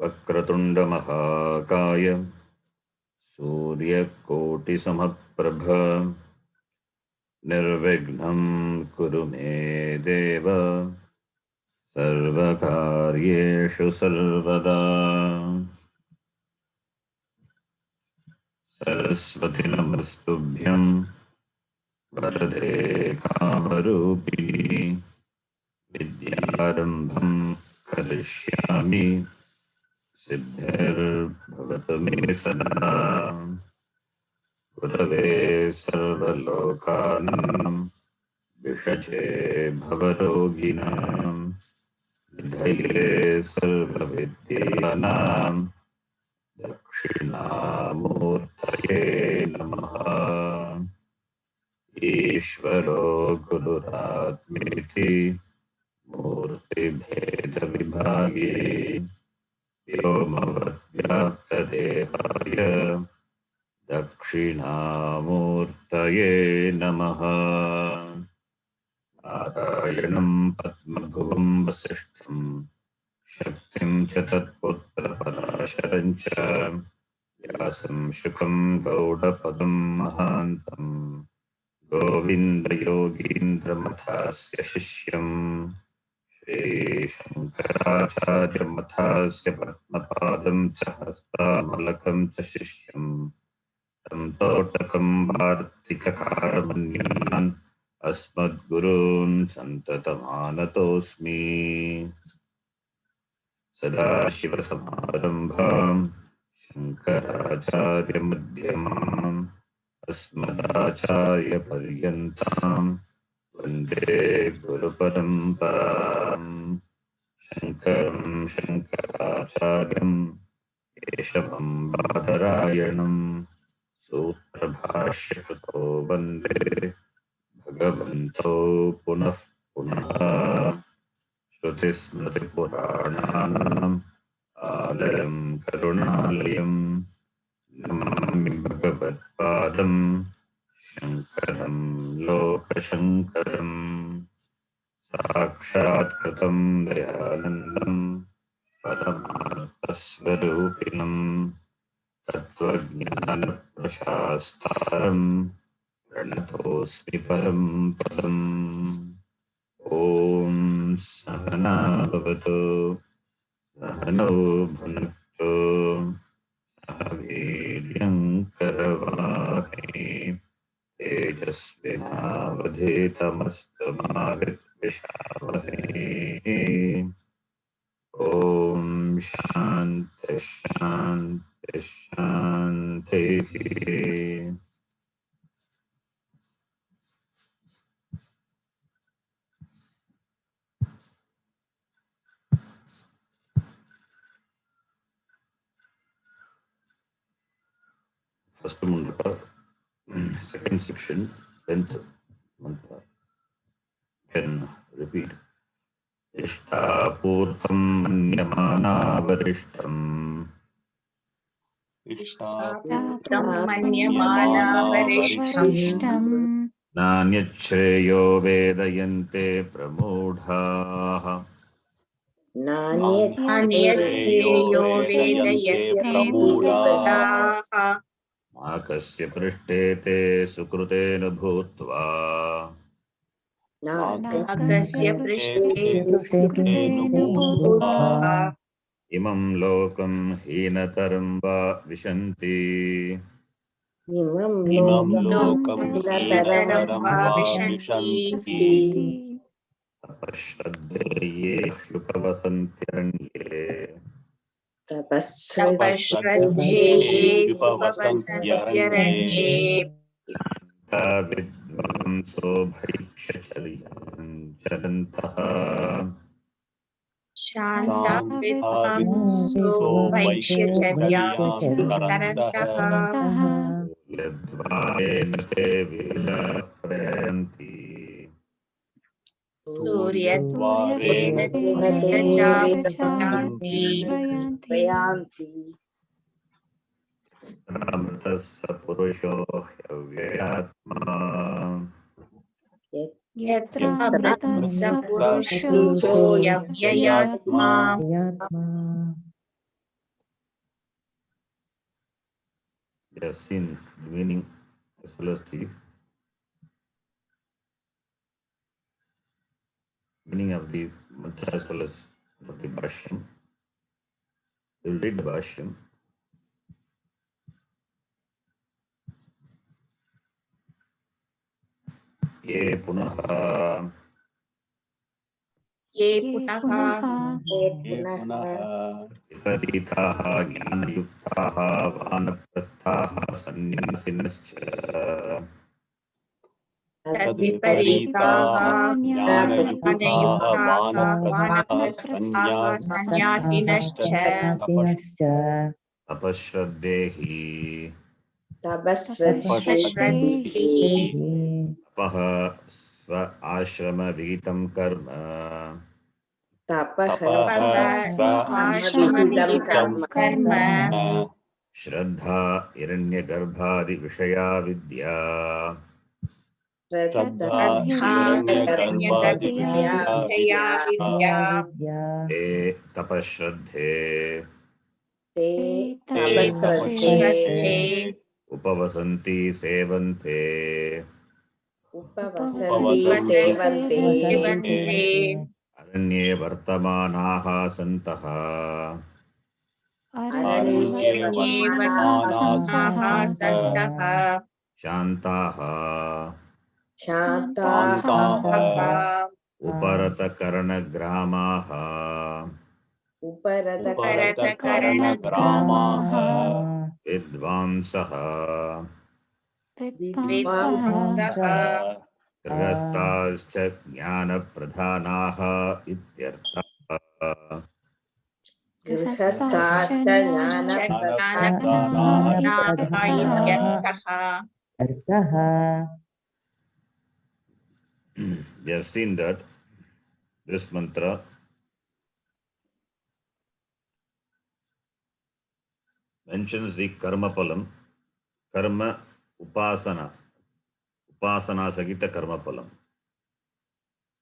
वक्रतुंड महाकाय सूर्यकोटिसमप्रभ निर्विघ्नं कुरु मे देव सर्वकार्येषु सर्वदा। सरस्वती नमस्तुभ्यं वरदे कामरूपिणी विद्यारम्भं करिष्यामि सिद्धिर्भवतु मे सदा। गुरवे सर्वलोकानां विषजे भवरोगिणां निधये सर्वविद्यानां दक्षिणामूर्तये नमः। ईश्वरो गुरुरात्मेति मूर्तिभेदविभागे व्योमवद्व्याप्तदेहाय दक्षिणामूर्तये नमः। नारायणं पद्मभुवं वसिष्ठं शक्तिं च तत्पुत्रपराशरं च व्यासं शुकं गौडपदं महान्तं गोविन्दयोगीन्द्रमथास्य शिष्यम् श्रीशङ्कराचार्यमथास्य पद्मपादं च हस्तामलकं च शिष्यम् तं तोटकं वार्तिककारमन्यान् अस्मद्गुरून् सन्ततमानतोऽस्मि। सदाशिवसमारम्भां शङ्कराचार्यमध्यमाम् अस्मदाचार्यपर्यन्तां वन्दे गुरुपरम्पराम्। शङ्करं शङ्कराचार्यं केशवं बादरायणं सूत्रभाष्यकृतो वन्दे भगवन्तो पुनः पुनः। श्रुतिस्मृतिपुराणानाम् आलयं करुणालयं नमामि भगवत्पादं शङ्करं लोकशङ्करम्। साक्षात्कृतं दयानन्दं परमार्थस्वरूपिणं तत्त्वज्ञानप्रशास्तारं प्रणतोऽस्मि परं पदम्। ॐ सहना भवतु सहनौ भुनक्तु सह वीर्यङ्करवावहै तेजस्विनावधीतमस्तु मा विद्विषावहै। ॐ शान्ति शान्ति शान्तिः। First mantra, second section, 10th mantra. Can repeat. इष्टापूर्तं मन्यमाना वरिष्ठम् इष्टापूर्तं मन्यमाना वरिष्ठम् नान्यच्छ्रेयो वेदयन्ते प्रमूढाः नान्यच्छ्रेयो वेदयन्ते प्रमूढाः मा कस्य पृष्ठे ते सुकृतेन भूत्वा नाकस्य पृष्ठे सुकृतेन भूत्वा इमं लोकं हीनतरं वा विशन्ति इमं लोकं हीनतरं वा विशन्ति तपश्रद्धेये ह्युपवसन्त्यरण्ये तपश्रद्धेयुपवसन्त्यरण्ये विद्वांसो भैक्षचर्यां चरन्तः शान्ता विद्वांसो वैश्यचर्यां चरन्तः यद्वारेण ते वीराः प्रयान्ति सूर्यद्वारेण ते प्रजापयान्ति अमृतः स पुरुषो ह्यव्ययात्मा यत्र अमृतः स पुरुषो ह्यव्ययात्मा we have seen the meaning as well as the meaning of the mantra as well as of the Bhashyam. We will read the Bhashyam. ये पुनः ये पुनः विपरीताः ज्ञानयुक्ताः वानप्रस्थाः सन्न्यासिनश्च तद्विपरीताः ज्ञानयुक्ताः वानप्रस्थाः सन्न्यासिनश्च तपश्रद्धेहि तपश्रद्धेहि तपः स्व आश्रमविहितं कर्म स्वाश्रमविहितं कर्म श्रद्धा हिरण्यगर्भादिविषया विद्या श्रद्धा हिरण्यगर्भादिविषया विद्या ते तपश्रद्धे तपश्रद्धे उपवसन्ति सेवन्ते सेवन्ते अरण्ये वर्तमानाः सन्तः अरण्ये वर्तमानाः सन्तः शान्ताः शान्ताः उपरतकरणग्रामाः उपरतकरणग्रामाः विद्वांसः विद्वांसः गृहस्थाश्च ज्ञानप्रधानाः इत्यर्थः गृहस्थाश्च ज्ञानप्रधानाः इत्यर्थः We have seen that this mantra mentions the karma palam, karma upasana, upasana sagita karma palam.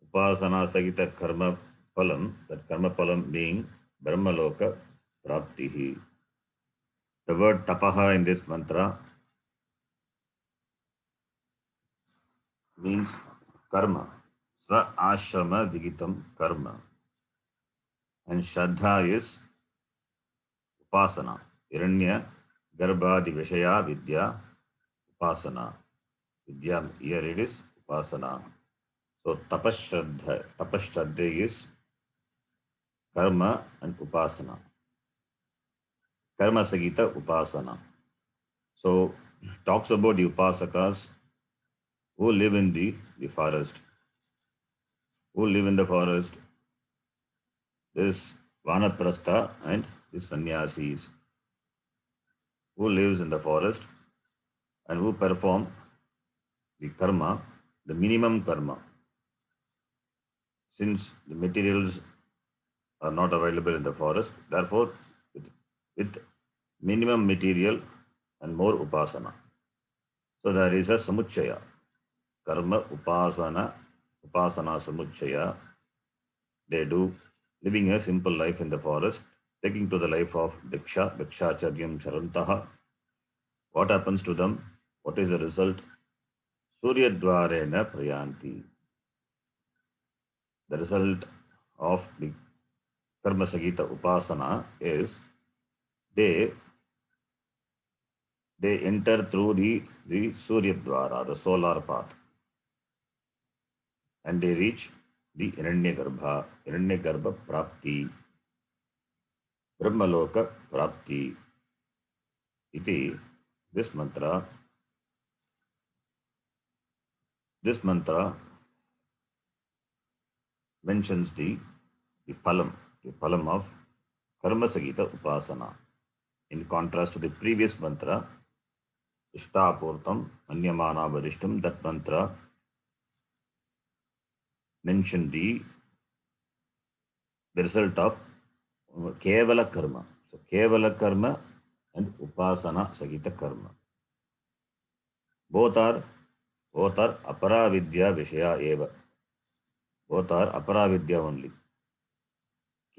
Upasana sagita karma palam, that karma palam being Brahmaloka praptihi. The word tapaha in this mantra means karma, sva ashrama vigitam karma. And Shraddha is upasana, Hiranya Garbhadi Vishaya Vidya upasana. Vidya, here it is upasana. So tapashraddha is karma and upasana. Karma sagita upasana. So talks about the upasakas who live in the forest. Who live in the forest? This Vanaprastha and the sannyasis. Who lives in the forest and who perform the karma, the minimum karma. Since the materials are not available in the forest, therefore with minimum material and more upasana. So there is a samuchaya. Karma, upasana samuchaya. They do living a simple life in the forest, taking to the life of Bhikshacharyam Charantaha. What happens to them? What is the result? Suryadvarena prayanti. The result of the Karma Sagita Upasana is they enter through the Suryadvara, the solar path, and they reach the Hiranyagarbha Prapti, Brahmaloka Prapti. Iti, this mantra mentions the palam of Karma Sagita Upasana. In contrast to the previous mantra, Ishtapurtam Anyamana Varishtam, that mantra mentioned the result of Kevala Karma. So Kevala Karma and Upasana Sagita Karma. Both are Aparavidya Vishaya Eva. Both are Aparavidya only.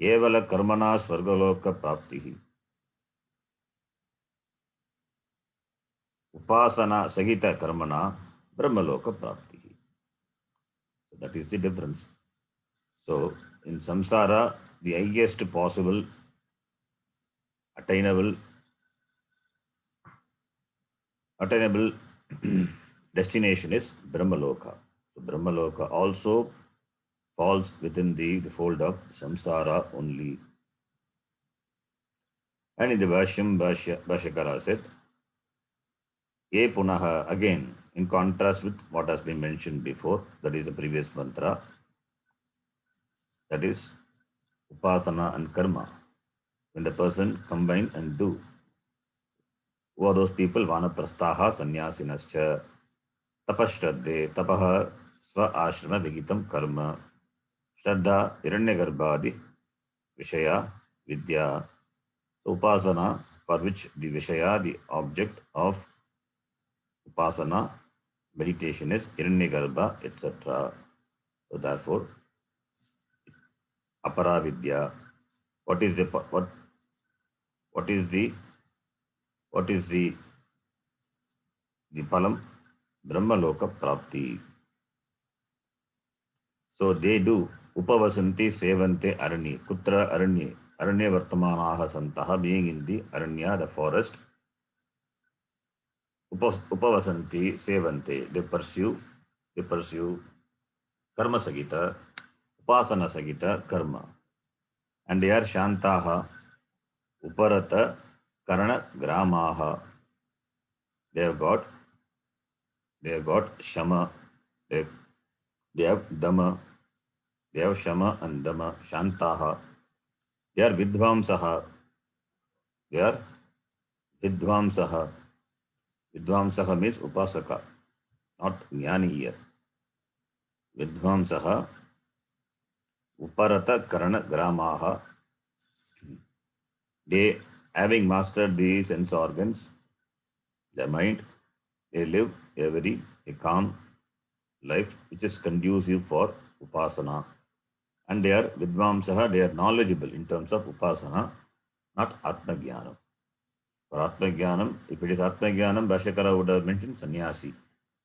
Kevala Karmana Swargaloka Praptihi. upasana sagita karmana brahmaloka prapti. That is the difference. So in samsara, the highest possible attainable destination is Brahmaloka. So Brahmaloka also falls within the fold of samsara only. And in the Bhashyakara said, Ye Punaha, again, in contrast with what has been mentioned before, that is the previous mantra, that is Upasana and Karma. When the person combine and do. Who are those people? Vanaprastaha sannyasinascha tapashraddhe tapaha sva ashrama vigitam karma shraddha hiranyagarbhadi vishaya vidya. So upasana, for which the vishaya, the object of upasana, meditation is hiranyagarbha, etc. So therefore, apara vidya. What is the phalam? Brahmaloka prapti. So they do upavasanti sevante aranye. Kutra aranye. Aranye vartamanaha santaha, being in the aranya, the forest. Upavasanti sevante. They pursue karma sagita, upasana sagita karma. And they are shantaha, uparata, karana gramaha. They have got shama, they have dama, they have shama and dama, shantaha. They are vidvamsaha. Vidvamsaha means upasaka, not jnani here. Vidvamsaha, uparata karana gramaha. They, having mastered the sense organs, the mind, they live a calm life which is conducive for upasana. And they are vidvamsaha, they are knowledgeable in terms of upasana, not atma jnanam. For atma jnanam, if it is atma jnanam, Bhashyakara would have mentioned sannyasi.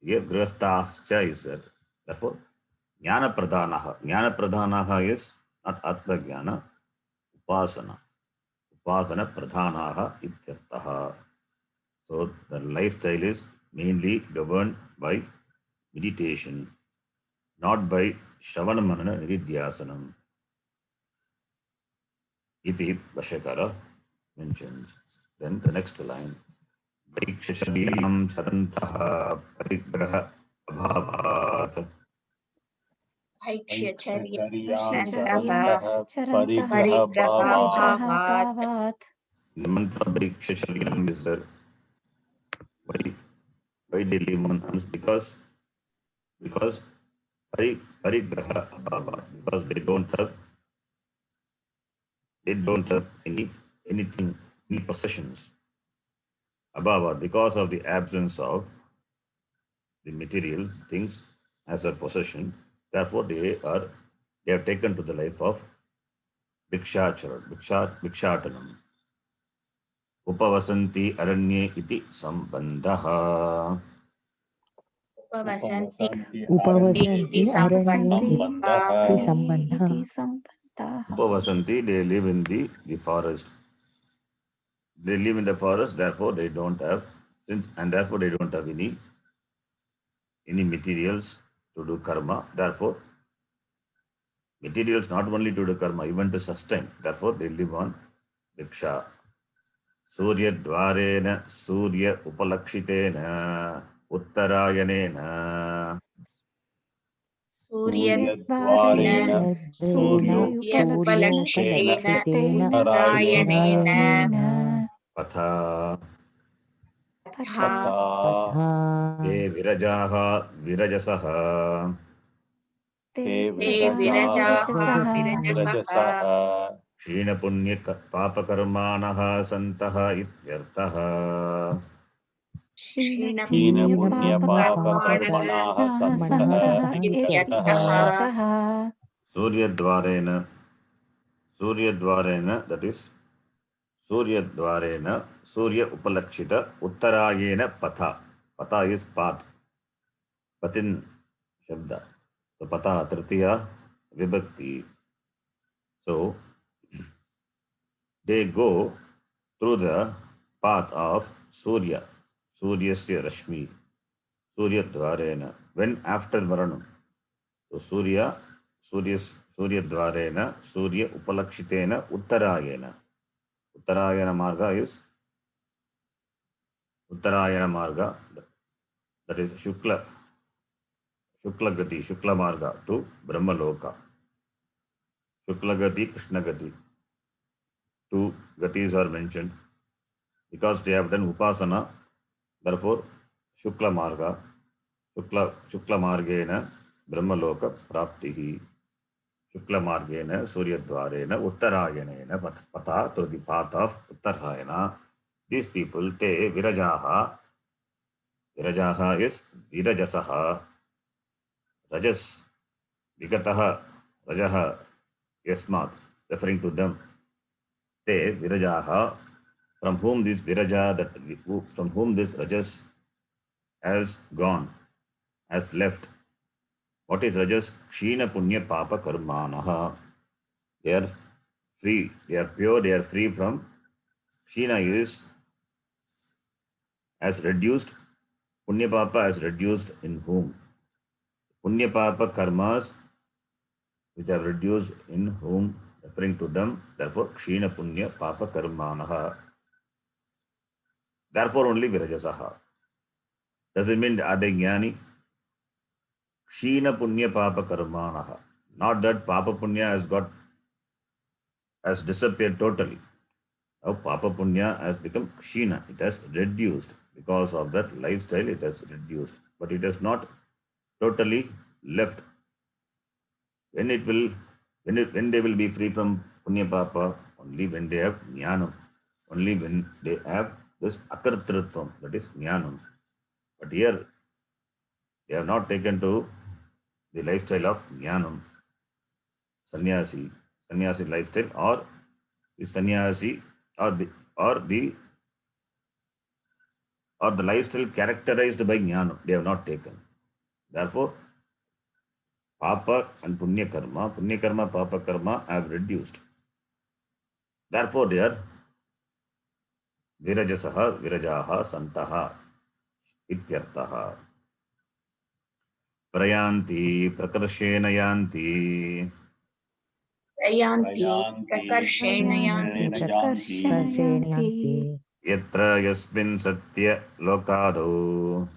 Here grihasthascha is there. Therefore, jnana pradhanaha. Jnana pradhanaha is not atma jnana, upasana. Upasana pradhanaha ityartaha. So the lifestyle is mainly governed by meditation, not by Shravana Manana Nididhyasanam. Iti Bhashyakara mentions. Then the next line. Vaikshashariyam sarantaha parigraha abhavat. Vaikshacharya Parigrahabhavat. The mantra Vaikshashariyam is there. Why they leave mantras? Because parigraha abhavat. Because they don't have anything, any possessions. Abhava, because of the absence of the material things as a possession, therefore they have taken to the life of Vikshatanam. Upavasanti aranye iti sambandhaha. Upavasanti Upavasanti aranye iti sambandha. sambandha. Upavasanti, they live in the forest. They live in the forest, therefore they don't have any materials to do karma. Therefore, materials not only to do karma, even to sustain. Therefore, they live on Viksha. Surya Dvarena Surya Upalakshitena Uttarayanena. Suryadvarena Suryupalakshitena Rayana Patha Patha Te Virajaha Virajasaha Te Virajaha virajasaha Virajasaha Kshina Punya Papakarmanaha Santaha Ityartaha. Shina Kshina punya Punya papa Papakarmanaha karmanaha Santaha santaha Ityartaha. ityartaha. Surya Dvarena, that is Surya Dvarena, Surya Upalakshita, Uttarayena Patha. Pata is path. Patin Shabda. So Pata, Tritiya, Vibhakti. So they go through the path of Surya, Suryasya Rashmi, Surya Dvarena. When after Varanam. So Surya Dvarena, Surya Upalakshitena, Uttarayena. Uttarayana Marga is Uttarayana Marga, that is Shukla Gati, Shukla Marga to Brahmaloka. Shukla Gati, Krishna Gati. Two Gatis are mentioned because they have done Upasana. Therefore, Shukla Marga, Shukla Margena, Brahmaloka Praptihi. Shukla Margena, Surya Dvarena, Uttarayana, Pata to the path of Uttarayana. These people, te Virajaha. Virajaha is Virajasaha. Rajas, Vigataha, Rajaha, Yasmat, referring to them. Te Virajaha, from whom this Viraja, from whom this Rajas has gone, has left. What is Rajas? Kshina Punya Papa Karmanaha. They are free, they are pure, they are free from. Kshina is as reduced. Punya Papa has reduced in whom? Punya Papa Karmas which are reduced in whom, referring to them. Therefore, Kshina Punya Papa Karmanaha. Therefore, only Virajasaha. Does it mean are they jnani? Kshina Punya Papa Karmanaha. Not that Papa Punya has disappeared totally. Now Papa Punya has become Kshina. It has reduced. Because of that lifestyle, it has reduced. But it has not totally left. When they will be free from Punya Papa? Only when they have Jnanam. Only when they have this Akartritvam, that is Jnanam. But here, they have not taken to the lifestyle of Jnanam, Sannyasi lifestyle, or the Sannyasi, or the lifestyle characterized by Jnanam. They have not taken. Therefore, Papa and Punya Karma, Papa Karma have reduced. Therefore, they are Virajasaha, Virajaha, Santaha, Ityartaha. Prayanti, Prakarshena Yanti. Prayanti Prayanti Prakarshena Yanti Prakarshanayanti Yatra Yasmin Satya Lokado.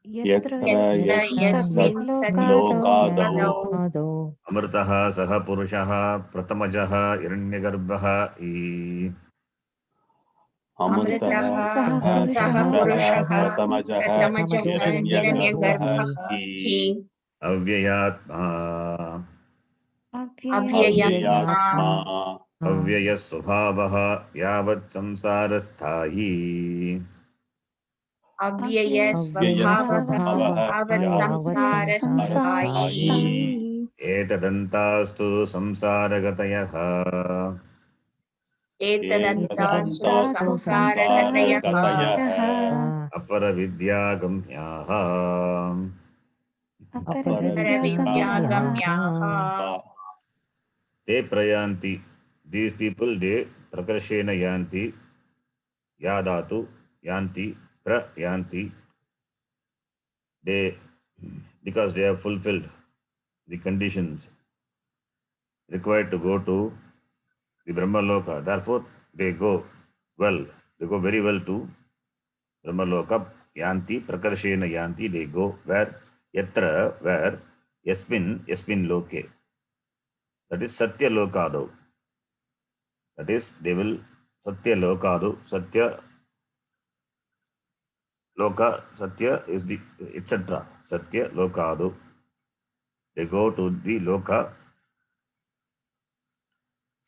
Yatra Yatra Yasmin Yasmin Lokado Satyalokado Amrtaha Saha Purushaha Pratamajaha Hiranyagarbhaha. Amritaha Saha Saha Purushaha Purushaha Pratamajaha Hiranyagarbhahi Hiranyagarbhahi Avyayatma. Avyayatma Avyayatma Avyaya Svabhaha Yavat Samsarasthayi. Avyaya Svabhavaha Avyayasvabhava Avat Yavat Samsarasthayi Samsarasthayi Etadantastu Samsaragatayaha. Etadantasu Etantasu Samsaragatayah Samsaragatayah Aparavidyagamyaha. Aparavidyagamyaha Paravidyagamyaha Te prayanti. These people, they prakarshena yanti, yadatu, yanti, prayanti. They, because they have fulfilled the conditions required to go to the Brahmaloka. Therefore, they go well. They go very well to Brahmaloka. Yanti, prakarshena yanti. They go where? Yatra, where? Yasmin loke. That is Satya Lokado. That is, they will Satya Lokado. Satya Loka, Satya is the etc. Satya Lokado. They go to the Loka,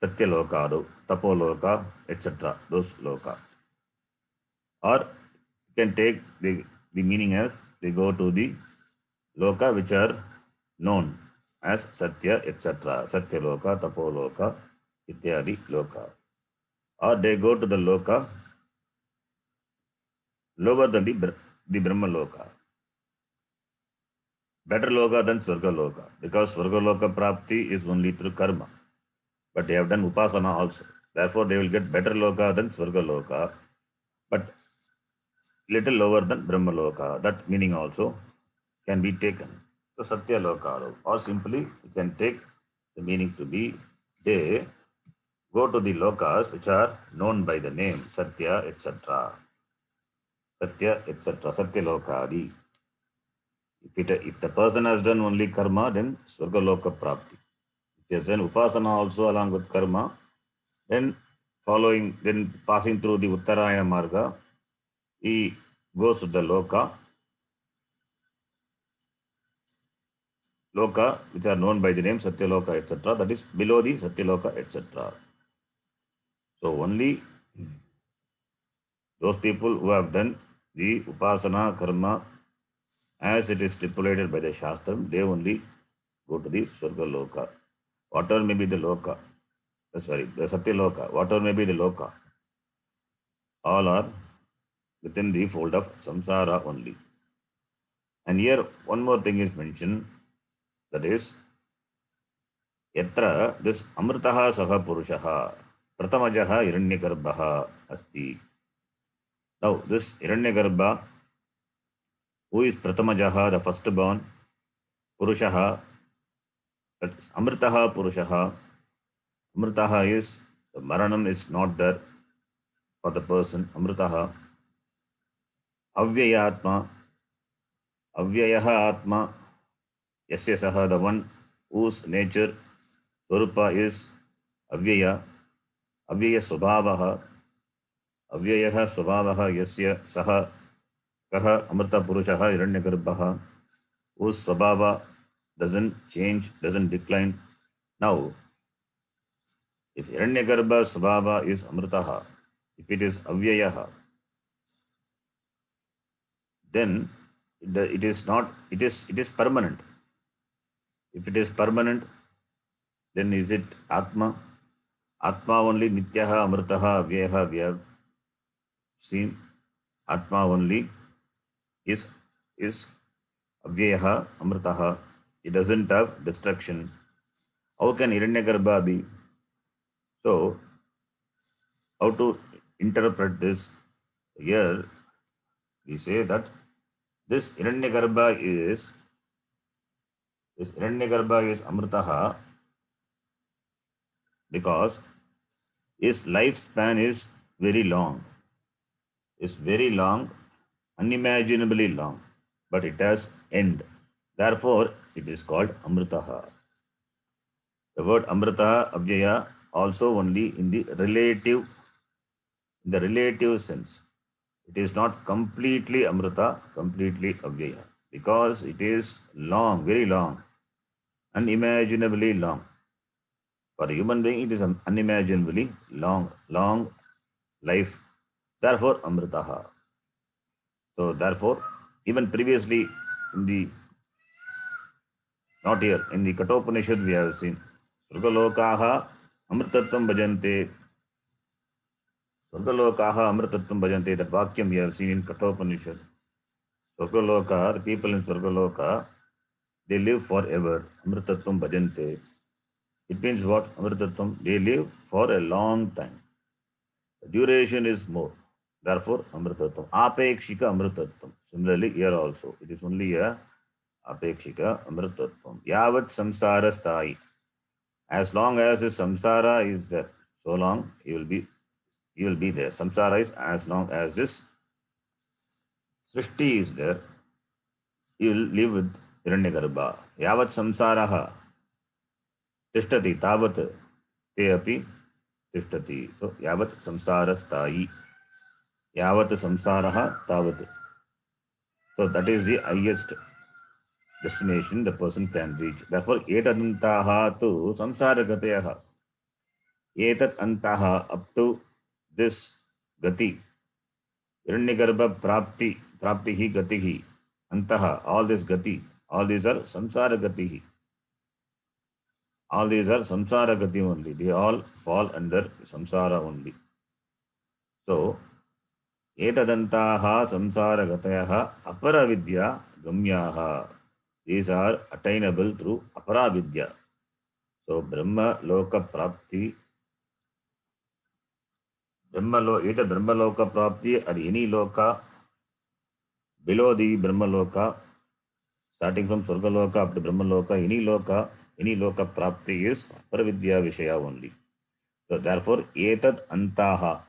Satya Lokado, Tapo Loka, etc. Those Loka. Or you can take the meaning as they go to the Loka which are known as Satya, etc. Satya Loka, Tapo Loka, Ityadi Loka. Or they go to the Loka lower than the the Brahma Loka. Better Loka than Swarga Loka, because Swarga Loka Prapti is only through karma. But they have done Upasana also. Therefore, they will get better Loka than Swarga Loka, but little lower than Brahma Loka. That meaning also can be taken. So Satya Loka, or simply you can take the meaning to be they go to the lokas which are known by the name Satya, etc. Satya, etc. Satya Lokadi. If the person has done only karma, then Swarga Loka Prapti. If he has done Upasana also along with karma, then passing through the Uttarayana Marga, he goes to the Loka which are known by the name Satyaloka, etc. That is below the Satyaloka, etc. So only those people who have done the Upasana karma as it is stipulated by the Shastram, they only go to the Swarga Loka. Whatever may be the Loka, the Satyaloka, whatever may be the Loka, all are within the fold of samsara only. And here one more thing is mentioned, that is yatra this amritaha saha purushaha pratamajaha hiranyagarbhaha asti. Now this hiranyagarbha, who is pratamajaha, the firstborn, purushaha, amritaha purushaha. Amritaha is, the maranam is not there for the person, amritaha. Avyaya atma, avyayaha atma, yasya saha, the one whose nature, swarupa is avyaya, avyaya swabhavaha, avyayaha swabhavaha yasya saha, kaha amrita purushaha hiranyagarbhaha, whose swabhava doesn't change, doesn't decline. Now, if hiranyagarbha swabhava is amritaha, if it is avyayaha, then it is not, it is permanent. If it is permanent, then is it Atma? Atma only Nityaha, Amritaha, Avyayaha, we have seen. Atma only is Avyayaha, Amritaha. It doesn't have destruction. How can Hiranyagarbha be? So, how to interpret this? Here, we say that this Hiranyagarbha is Amritaha because his lifespan is very long. It's very long, unimaginably long, but it has end. Therefore, it is called Amritaha. The word Amritaha, Avyaya, also only in the relative sense. It is not completely Amrita, completely Avyaya, because it is long, very long, unimaginably long. For a human being, it is unimaginably long life. Therefore, Amritaha. So, therefore, even previously not here, in the Kathopanishad we have seen, Swargalokaha Amritatvam bhajante. Swargalokaha Amritatvam bhajante. That Vakyam we have seen in Kathopanishad. Swargaloka, the people in Swargaloka, they live forever. Amritatvam bhajante. It means what? Amritatvam, they live for a long time. The duration is more. Therefore, Amritatvam. Apekshika Amritatvam. Similarly, here also, it is only a Apekshika Amritatvam. Yavat samsara sthai. As long as his samsara is there, so long he will be there. Samsara is as long as this Srishti is there, he will live with Hiranyagarbha. Yavat samsaraha tishtati tavat te api tishtati. So, yavat samsara sthai. Yavat samsaraha tavat. So, that is the highest destination the person can reach. Therefore, etadantaha tu samsaragateyaha. Etat antaha, up to this gati. Hiranyagarbha praptihi gatihi. Antaha, all this gati. All these are samsara gatihi. All these are samsara gati only. They all fall under samsara only. So, एतदन्ताः संसारगतयः अपरविद्या गम्याः. These are attainable through aparavidya. So Brahma Loka Prapti, either Brahma Loka Prapti or any Loka below the Brahma Loka, starting from Swarga Loka up to Brahma Loka, any Loka Prapti is Aparavidya Vishaya only. So therefore, Etad Antaha,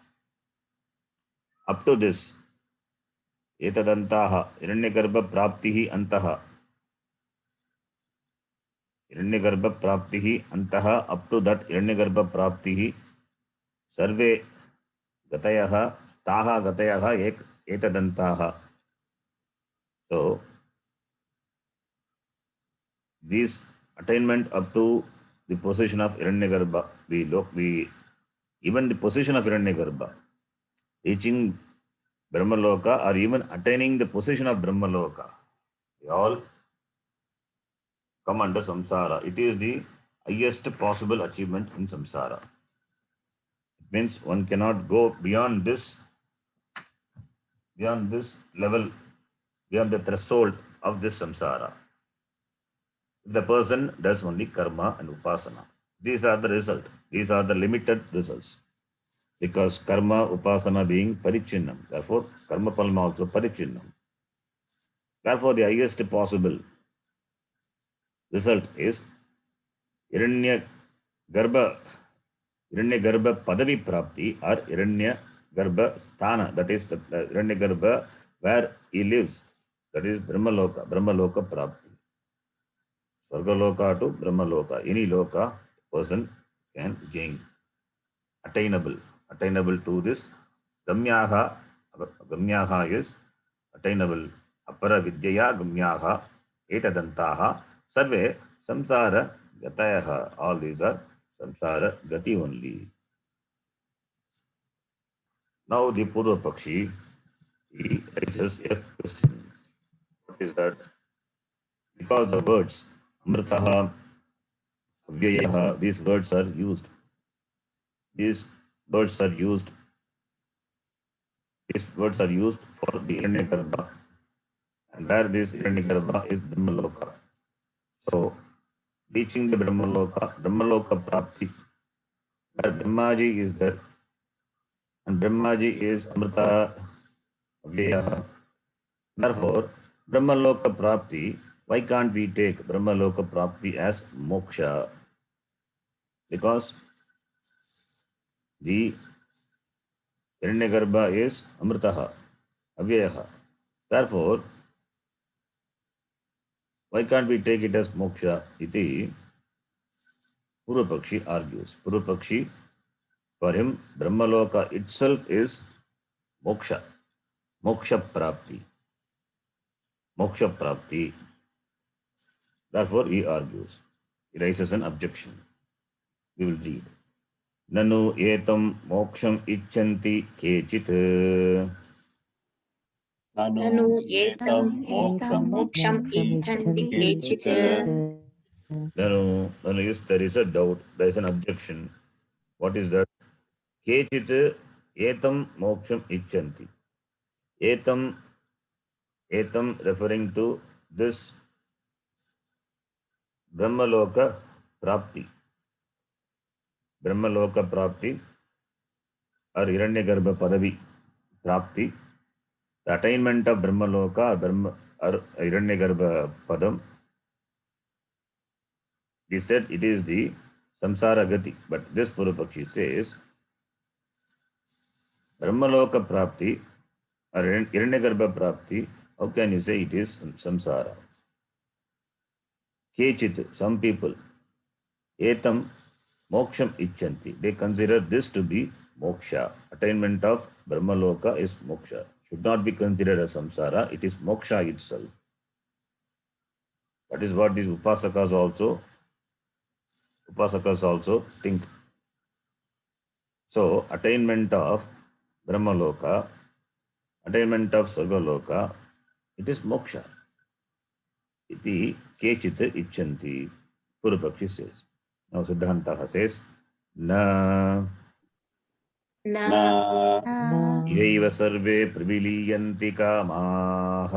up to this, Etad Antaha, Hiranyagarbha Praptihi Antaha, Hiranyagarbha Praptihi Antaha, up to that Hiranyagarbha Praptihi, Sarve Gatayah, Taha Gatayah, Etadantaha. So, this attainment up to the position of Hiranyagarbha, even the position of Hiranyagarbha, reaching Brahmaloka or even attaining the position of Brahmaloka, they all come under samsara. It is the highest possible achievement in samsara. It means one cannot go beyond this level, beyond the threshold of this samsara. If the person does only karma and upasana, these are the result. These are the limited results. Because karma, upasana being parichinnam. Therefore, karma palma also parichinnam. Therefore, the highest possible result is Hiranya Garbha Padavi Prapti or Hiranya Garbha Sthana. That is the Hiranya Garbha where he lives. That is Brahmaloka Prapti. Swargaloka to Brahmaloka. Any loka person can gain. Attainable to this. Gamyaha is attainable. Apara vidyaya gamyaha etadantaha sarve samsara gatayaha. All these are samsara gati only. Now the Purva Pakshi, he raises a question. What is that? Because the words amritaha, avyayaha, these words are used. These words are used for the Hiranyagarbha, and where this Hiranyagarbha is Brahmaloka. So, reaching the Brahmaloka Prapti, where Brahmaji is there, and Brahmaji is Amrita Avyayaha. Therefore, Brahmaloka Prapti, why can't we take Brahmaloka Prapti as moksha? Because the Hiranyagarbha is Amritaha, Avyayaha. Therefore, why can't we take it as moksha? Iti Purvapakshi argues. Purvapakshi, for him, Brahmaloka itself is moksha, moksha prapti. Therefore, he argues. He raises an objection. We will read. Nanu etam moksham icchanti kechit. ननु एतं मोक्षम् इच्छन्ति केचित् Nanu, yes, there is a doubt, there is an objection. What is that? Kechit etam moksham icchanti. Etam referring to this Brahmaloka Prapti. Brahmaloka Prapti or Hiranyagarbha Padavi Prapti. The attainment of Brahmaloka or Hiranyagarbha Padam. He said it is the samsara gati. But this Purvapakshi says Brahmaloka Prapti or Hiranyagarbha Prapti, how can you say it is samsara? Kechit, some people, etam moksham icchanti. They consider this to be moksha. Attainment of Brahmaloka is moksha. Should not be considered as samsara. It is moksha itself. That is what these upasakas also think. So, attainment of Brahmaloka, attainment of Sarvaloka, it is moksha. Iti kechit icchanti, Purvapakshi says. Now Siddhantaha says, na न न यैव सर्वे प्रविलीयन्ति कामाः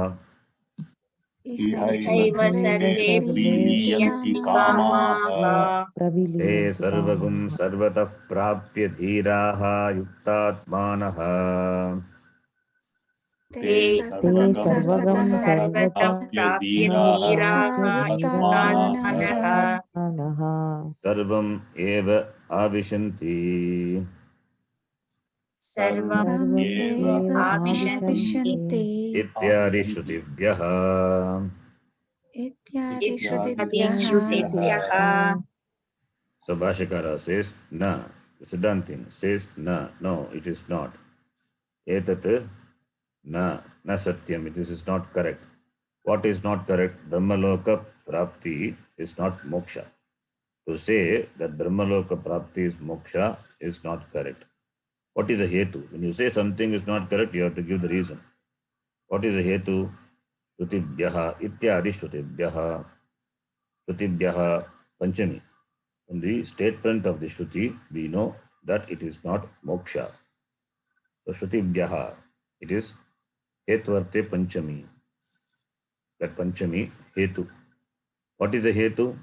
इहैव सर्वे विलीयन्ति प्रविलीयन्ति कामाः कामाः ते सर्वगुं सर्वतः प्राप्य धीराः युक्तात्मानः ते सर्वगं सर्वतः सर्वतः प्राप्य प्राप्य धीराः युक्तात्मानः युक्तात्मानः सर्वम् एव आविशन्ति सर्वम् एव एव आविशन्ति इत्यादि श्रुतिभ्यः इत्यादिश्रुतिभ्यः So Bhashakara says, na. The Siddhantin says, na. No, it is not. Etat na satyam. This is not correct. What is not correct? Brahmaloka prapti is not moksha. To say that Brahmaloka prapti is moksha is not correct. What is the hetu? When you say something is not correct, you have to give the reason. What is the hetu? Shrutibhyaha ityadi shrutibhyaha. Shrutibhyaha panchami. From the statement of the Shruti, we know that it is not moksha. So Shrutibhyaha, it is Hetuvarte Panchami. That Panchami, Hetu. What is the Hetu?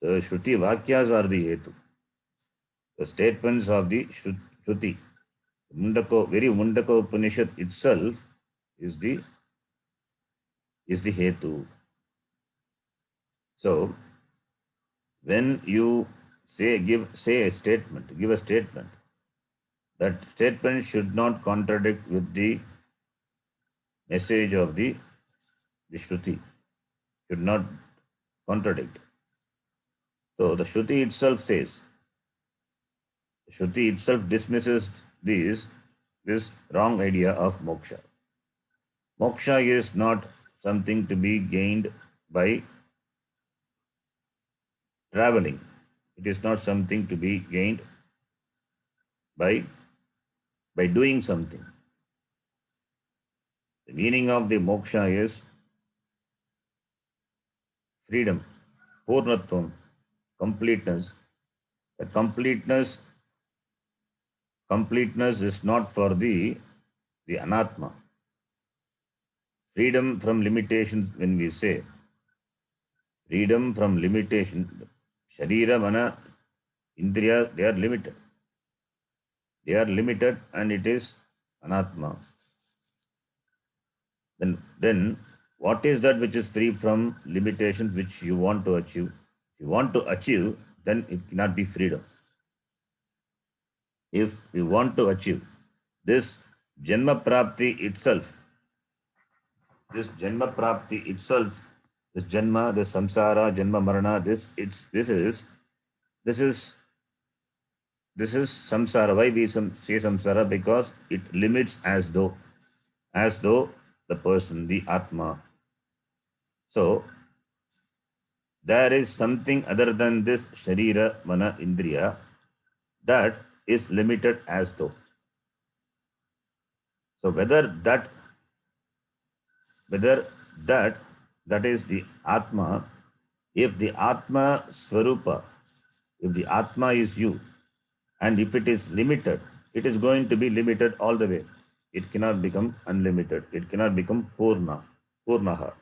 The Shruti Vakyas are the Hetu. The statements of the Shruti. Very Mundaka Upanishad itself is the Hetu. So when you give a statement, that statement should not contradict with the message of the Shruti, should not contradict. So the Shruti itself says, Shruti itself dismisses this wrong idea of moksha. Moksha is not something to be gained by traveling. It is not something to be gained by doing something. The meaning of the moksha is freedom, purnatvam, completeness. The completeness is not for the anatma. Freedom from limitation, when we say freedom from limitation, sharira, mana, indriya, they are limited. They are limited and it is anatma. Then what is that which is free from limitations which you want to achieve? If you want to achieve, then it cannot be freedom. If we want to achieve this Janma Prapti itself, this Janma, this Samsara, Janma Marana, this is Samsara. Why we say Samsara? Because it limits as though the person, the Atma. So there is something other than this Sharira, Mana, Indriya that is limited as though. So whether that is the Atma, if the Atma Swarupa, if the Atma is you, and if it is limited, it is going to be limited all the way. It cannot become unlimited. It cannot become Purnaha.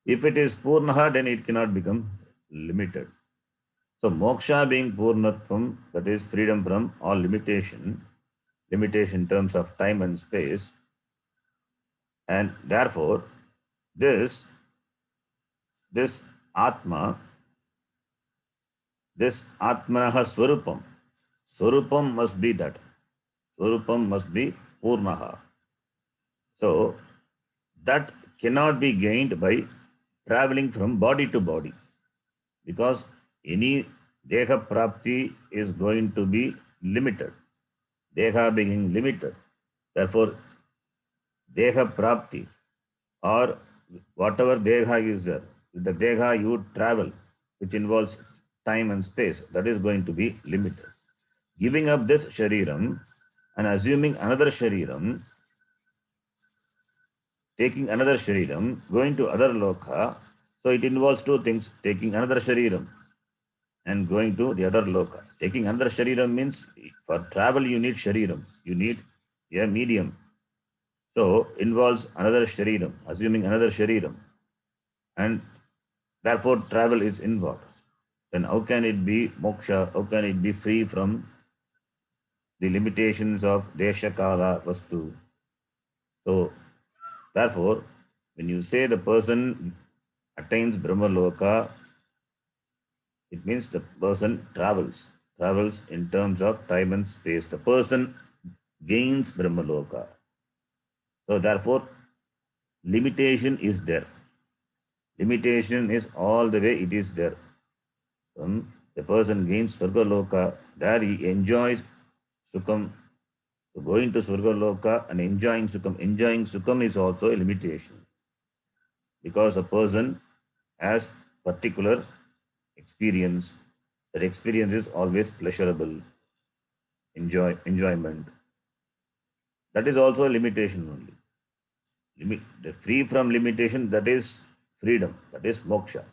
If it is Purnaha, then it cannot become limited. So moksha being Purnatvam, that is freedom from all limitation in terms of time and space, and therefore this Atma, this Atmanaha Swarupam must be that. Swarupam must be Purnaha. So that cannot be gained by traveling from body to body, because any Deha Prapti is going to be limited. Deha being limited. Therefore, Deha Prapti or whatever Deha is there, with the Deha you travel, which involves time and space, that is going to be limited. Giving up this Shariram and assuming another Shariram, taking another Shariram, going to other Loka, so it involves two things, taking another Shariram and going to the other loka. Taking another shariram means for travel you need shariram. You need a medium. So involves another shariram, assuming another shariram. And therefore travel is involved. Then how can it be moksha? How can it be free from the limitations of desha kala vastu? So therefore, when you say the person attains Brahmaloka, it means the person travels in terms of time and space. The person gains Brahmaloka. So therefore, limitation is there. Limitation is all the way it is there. The person gains Swargaloka, there he enjoys Sukham. So going to Swargaloka and enjoying Sukham is also a limitation. Because a person has particular experience, that experience is always pleasurable, enjoyment. That is also a limitation only. The free from limitation, that is freedom, that is moksha.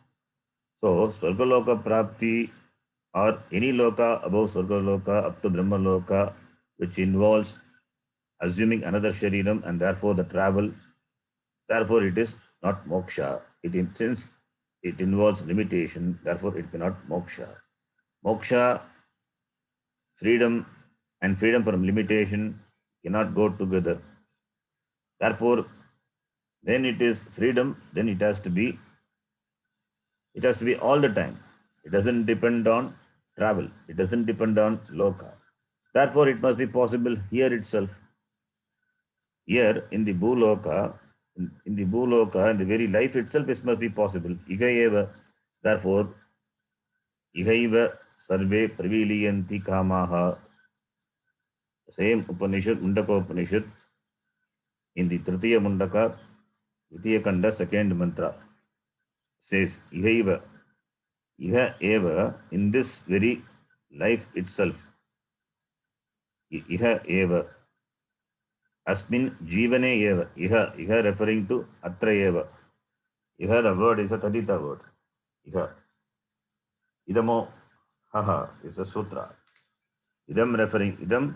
So, Swargaloka Prapti or any loka above Swargaloka up to Brahma Loka, which involves assuming another shariram and therefore the travel, therefore it is not moksha. Since it involves limitation, therefore it cannot moksha. Moksha, freedom, and freedom from limitation cannot go together. Therefore, when it is freedom, then it has to be all the time. It doesn't depend on travel. It doesn't depend on loka. Therefore, it must be possible here itself. Here in the Bhuloka, in the Bhuloka, in the very life itself, it must be possible. Iha eva. Therefore, ihaiva sarve praviliyanti kamaha. Same Upanishad, Mundaka Upanishad, in the Tritiya Mundaka, Tritiya Kanda, second mantra, says, Ihaiva, Iha eva, in this very life itself, Iha eva, Asmin Jivane eva, Iha referring to Atra eva. Iha, the word is a Tadita word. Iha. Idamo, haha, is a sutra. Idam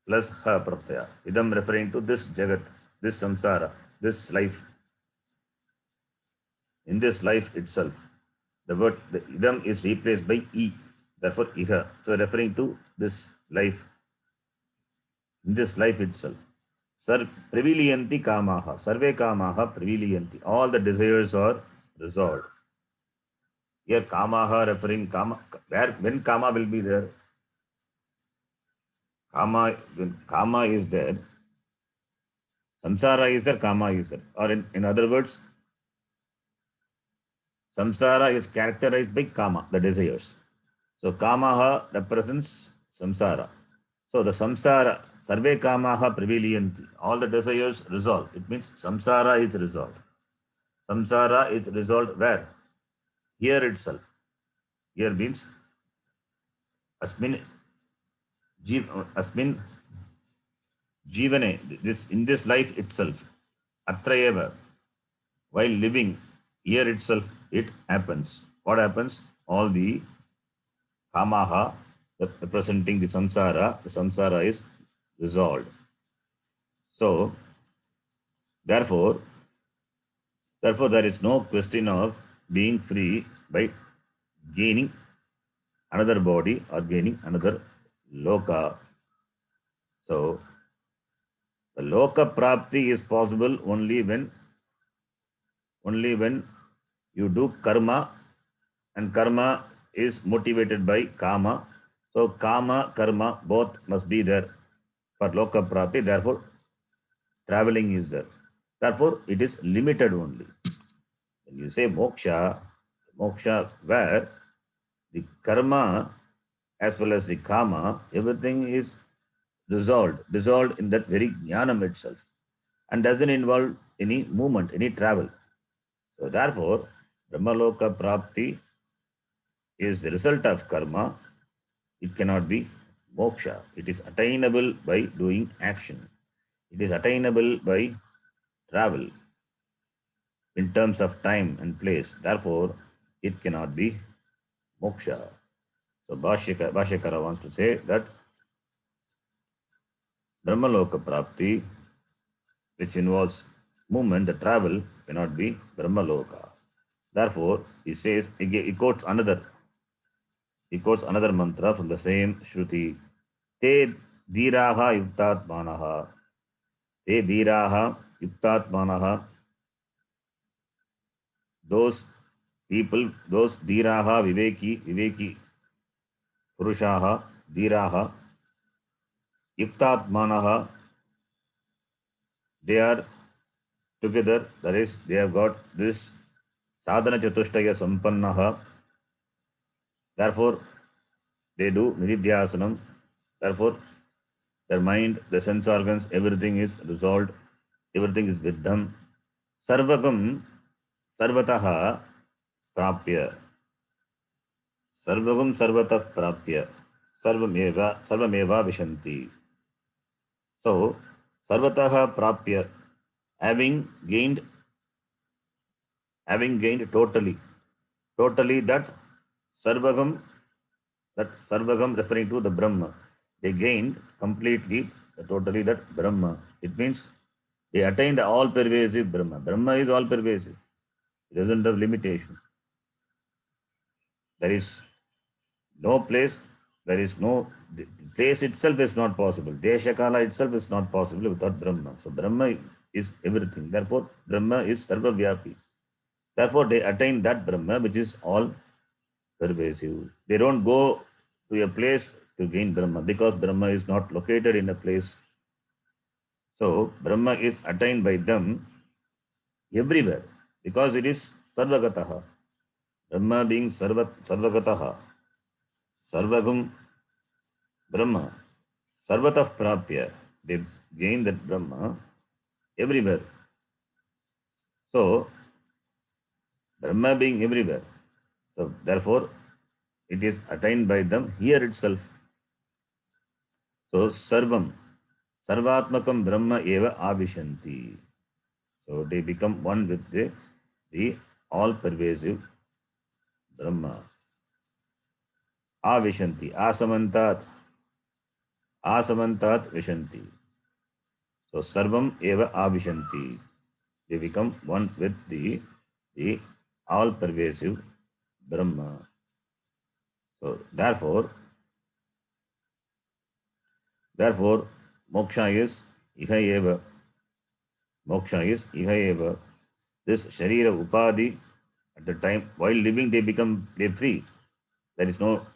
plus ha pratyaya. Idam referring to this jagat, this samsara, this life. In this life itself, the word the idam is replaced by e, therefore iha. So referring to this life, in this life itself. Previliyanti kamaha, sarve kamaha previliyanti. All the desires are resolved. Here kamaha referring kama, when kama will be there? When kama is there, samsara is there, kama is there. Or in other words, samsara is characterized by kama, the desires. So kamaha represents samsara. So the samsara, sarve kamaha previliyanti. All the desires resolve. It means samsara is resolved. Samsara is resolved where? Here itself. Here means asmin jivane, in this life itself. Atra eva. While living here itself, it happens. What happens? All the kamaha representing the samsara is resolved. So, therefore, there is no question of being free by gaining another body or gaining another loka. So, the loka prapti is possible only when you do karma, and karma is motivated by kama. So kama, karma, both must be there for loka prapti. Therefore, traveling is there. Therefore, it is limited only. When you say moksha where the karma as well as the kama, everything is dissolved in that very jnanam itself, and doesn't involve any movement, any travel. So therefore, Brahmaloka Prapti is the result of karma. It cannot be moksha. It is attainable by doing action. It is attainable by travel in terms of time and place. Therefore, it cannot be moksha. So Bhashyakara wants to say that Brahmaloka Prapti, which involves movement, the travel, cannot be Brahmaloka. Therefore, he quotes another mantra from the same Shruti. Te dhiraha yuktatmanaha. Te dhiraha yuktatmanaha. Those people, those dhiraha, viveki, purushaha, dhiraha, yuktatmanaha, they are together, that is, they have got this sadhana chatushtaya sampannaha. Therefore, they do nididhyasanam. Therefore, their mind, the sense organs, everything is resolved, everything is with them. Sarvagam, sarvataha prapya. Sarvagam, sarvatah prapya. Sarvameva vishanti. So, sarvataha prapya, having gained totally that sarvagam referring to the Brahma. They gained completely, totally that Brahma. It means they attained the all-pervasive Brahma. Brahma is all-pervasive. It doesn't have limitation. There is no place, the place itself is not possible. Deshakala itself is not possible without Brahma. So Brahma is everything. Therefore, Brahma is Sarvavyapi. Therefore, they attain that Brahma which is all pervasive. They don't go to a place to gain Brahma because Brahma is not located in a place. So, Brahma is attained by them everywhere because it is Sarvagataha. Brahma being Sarvagataha. Sarvagam Brahma. Sarvatah Prapya. They gain that Brahma everywhere. So, Brahma being everywhere. So, therefore, it is attained by them here itself. So, Sarvam. Sarvatmakam Brahma eva avishanti. So, they become one with the all-pervasive Brahma. Avishanti. Asamantat vishanti. So, Sarvam eva avishanti. They become one with the all-pervasive Brahma. So, therefore, moksha is iha eva. Moksha is iha eva. This sharira upadhi, at the time while living they're free. There is no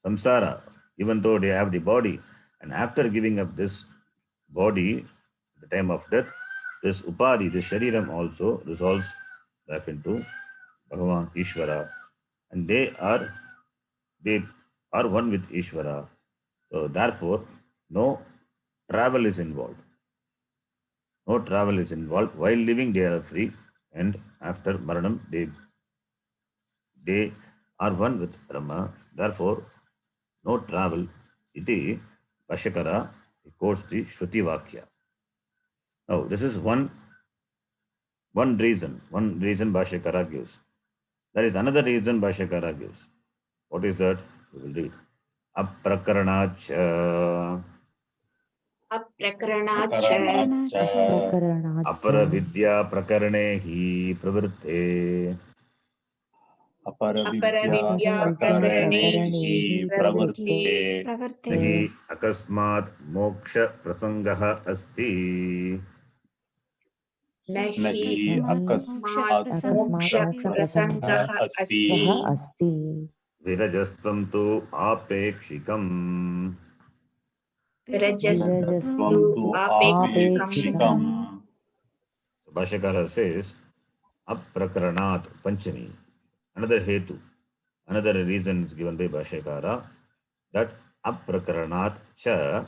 samsara, even though they have the body. And after giving up this body, at the time of death, this upadhi, this shariram also resolves back into Bhagavan Ishvara. And they are one with Ishvara. So therefore, no travel is involved. No travel is involved. While living, they are free, and after Maranam, they are one with Brahma. Therefore, no travel. Iti Bhashyakara quotes the Shruti Vakya. Now, this is one reason Bhashyakara gives. There is another reason Bhashyakara gives. What is that? We will read. Aprakaranacha. अपरविद्या प्रकरणे हि प्रवृत्ते नहि अकस्मात् मोक्ष प्रसंगः अस्ति विरजस्त्वं तु आपेक्षिकम् Bhashyakara says Aprakaranaat Panchami. Another hetu, another reason is given by Bhashyakara that Aprakaranaat cha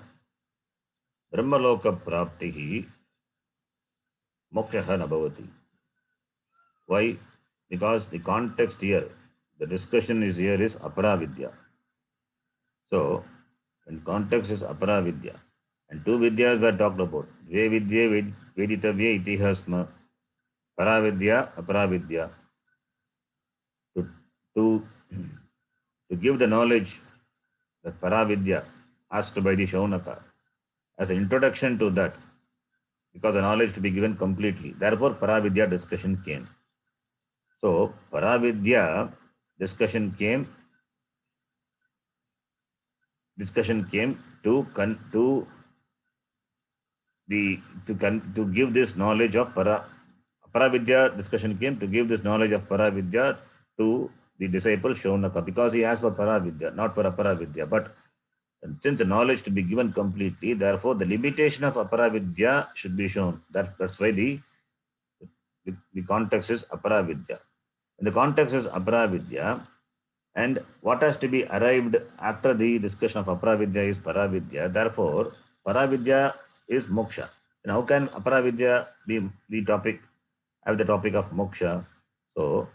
Brahmaloka Praptihi Mokshaha Nabhavati. Why? Because the context here, the discussion is Aparavidya. So, when context is Aparavidya, and two vidyas were talked about, Dve Veditavya Itihasma, Paravidya, Aparavidya. to give the knowledge that Paravidya asked by the Shaunaka as an introduction to that, because the knowledge to be given completely. Therefore, Paravidya discussion came. So, Paravidya discussion came to give this knowledge of Paravidya discussion came to give this knowledge of Paravidya to the disciple Shaunaka, because he asked for Paravidya, not for Aparavidya. But since the knowledge to be given completely, therefore the limitation of Aparavidya should be shown. That's why the context is Aparavidya. And the context is Aparavidya, and what has to be arrived after the discussion of Aparavidya is Paravidya. Therefore, Paravidya is moksha. And how can Aparavidya be the topic, have the topic of moksha? So,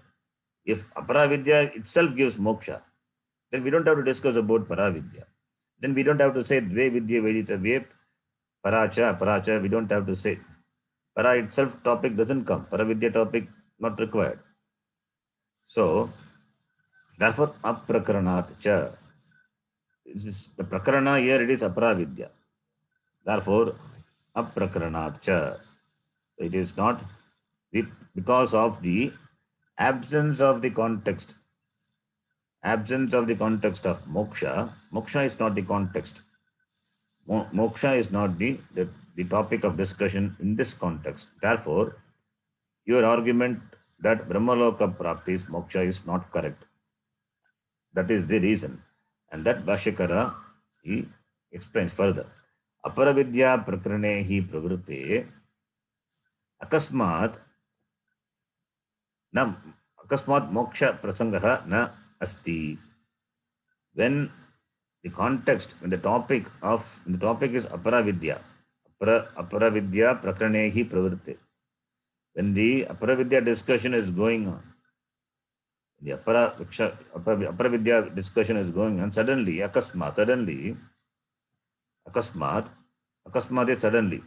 if Aparavidya itself gives moksha, then we don't have to discuss about Paravidya. Then we don't have to say Dve Vidya Vedita Ve Paracha. We don't have to say. Para itself topic doesn't come. Paravidya topic not required. So, therefore, Aprakaranaat cha. The Prakarana here, it is Aparavidya. Therefore, Aprakaranaat cha. It is not because of the absence of the context. Absence of the context of moksha. Moksha is not the context. Moksha is not the topic of discussion in this context. Therefore, your argument that Brahmaloka practice moksha is not correct. That is the reason. And that Bhashyakara, he explains further. Aparavidya prakarane hi pravrutte akasmat moksha prasangaha na asti. When the context, when the topic is Aparavidya, Aparavidya prakarane hi pravrutte. When the Aparavidya discussion is going on, the Aparavidya discussion is going on, suddenly, akasmat is suddenly.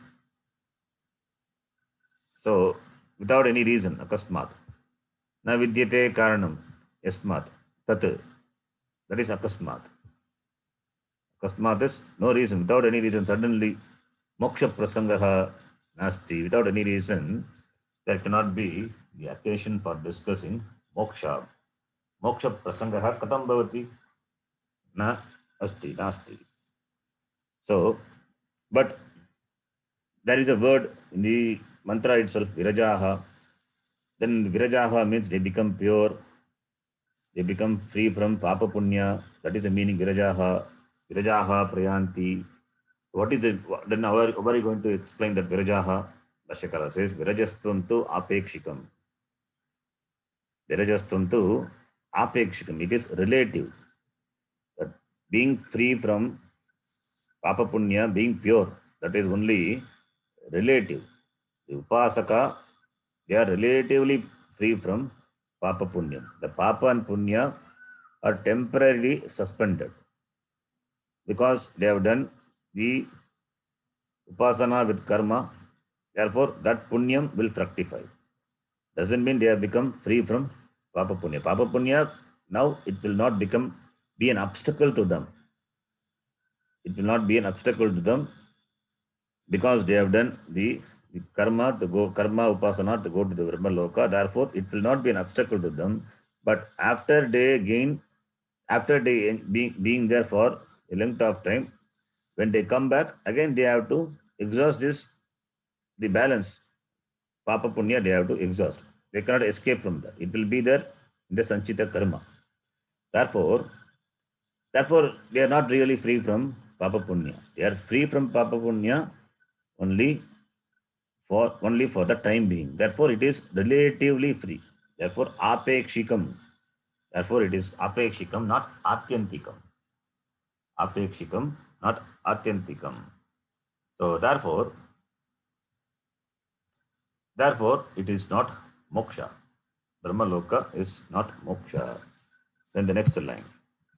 So, without any reason, akasmat. Na vidyate karanam, yasmat, tat. That is akasmat. Akasmat is no reason, without any reason, suddenly, moksha prasangaha nasti. Without any reason, there cannot be the occasion for discussing moksha. Moksha prasangaha katam bhavati? Na asti, nasti. So, but there is a word in the mantra itself, virajaha. Then virajaha means they become pure, they become free from papa punya. That is the meaning virajaha. Virajaha prayanti. What is it? Then how are you going to explain that virajaha? Bhashyakara says, virajastvantu apekshikam. Virajastvantu apekshikam. It is relative. That being free from papa punya, being pure, that is only relative. The upasaka, they are relatively free from papa punya. The papa and punya are temporarily suspended because they have done the upasana with karma. Therefore, that punyam will fructify. Doesn't mean they have become free from papa punya. Papa punya, now it will not be an obstacle to them. It will not be an obstacle to them because they have done the karma upasana to go to the Brahmaloka. Therefore, it will not be an obstacle to them. But after they being there for a length of time, when they come back, again they have to exhaust the balance. Papa punya, they have to exhaust. They cannot escape from that. It will be there in the sanchita karma. Therefore, they are not really free from papa punya. They are free from papa punya only for the time being. Therefore, it is relatively free. Therefore, apekshikam. Therefore, it is apekshikam, not atyantikam. Apekshikam, not atyantikam. So, therefore, it is not moksha. Brahmaloka is not moksha. Then the next line.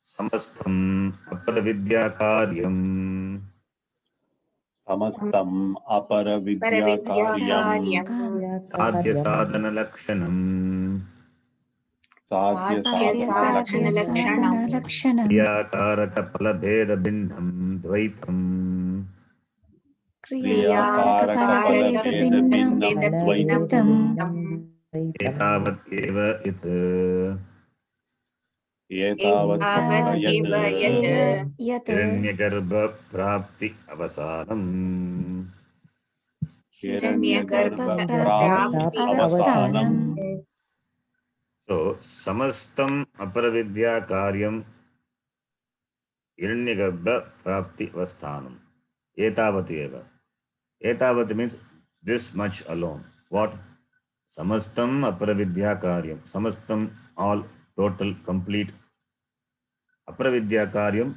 Samastam aparavidya karyam. Samastam aparavidya karyam Sadhya sadhana lakshanam. साध्य साध्य साधन साधन लक्षणम् लक्षणम् क्रियाकारक फलभेद भिन्नं द्वैतम् क्रियाकारक फलभेद भिन्नं द्वैतम् एतावत् एव यत् एतावदेव यत् यत् हिरण्यगर्भ प्राप्ति अवसानम् हिरण्यगर्भप्राप्ति अवसानम् अवस्थानम् So samastam aparavidya karyam hiranyagarbha prapti avasthanam etavati eva. Etavati means this much alone. What? Samastam aparavidya karyam. Samastam, all, total, complete. Aparavidya karyam.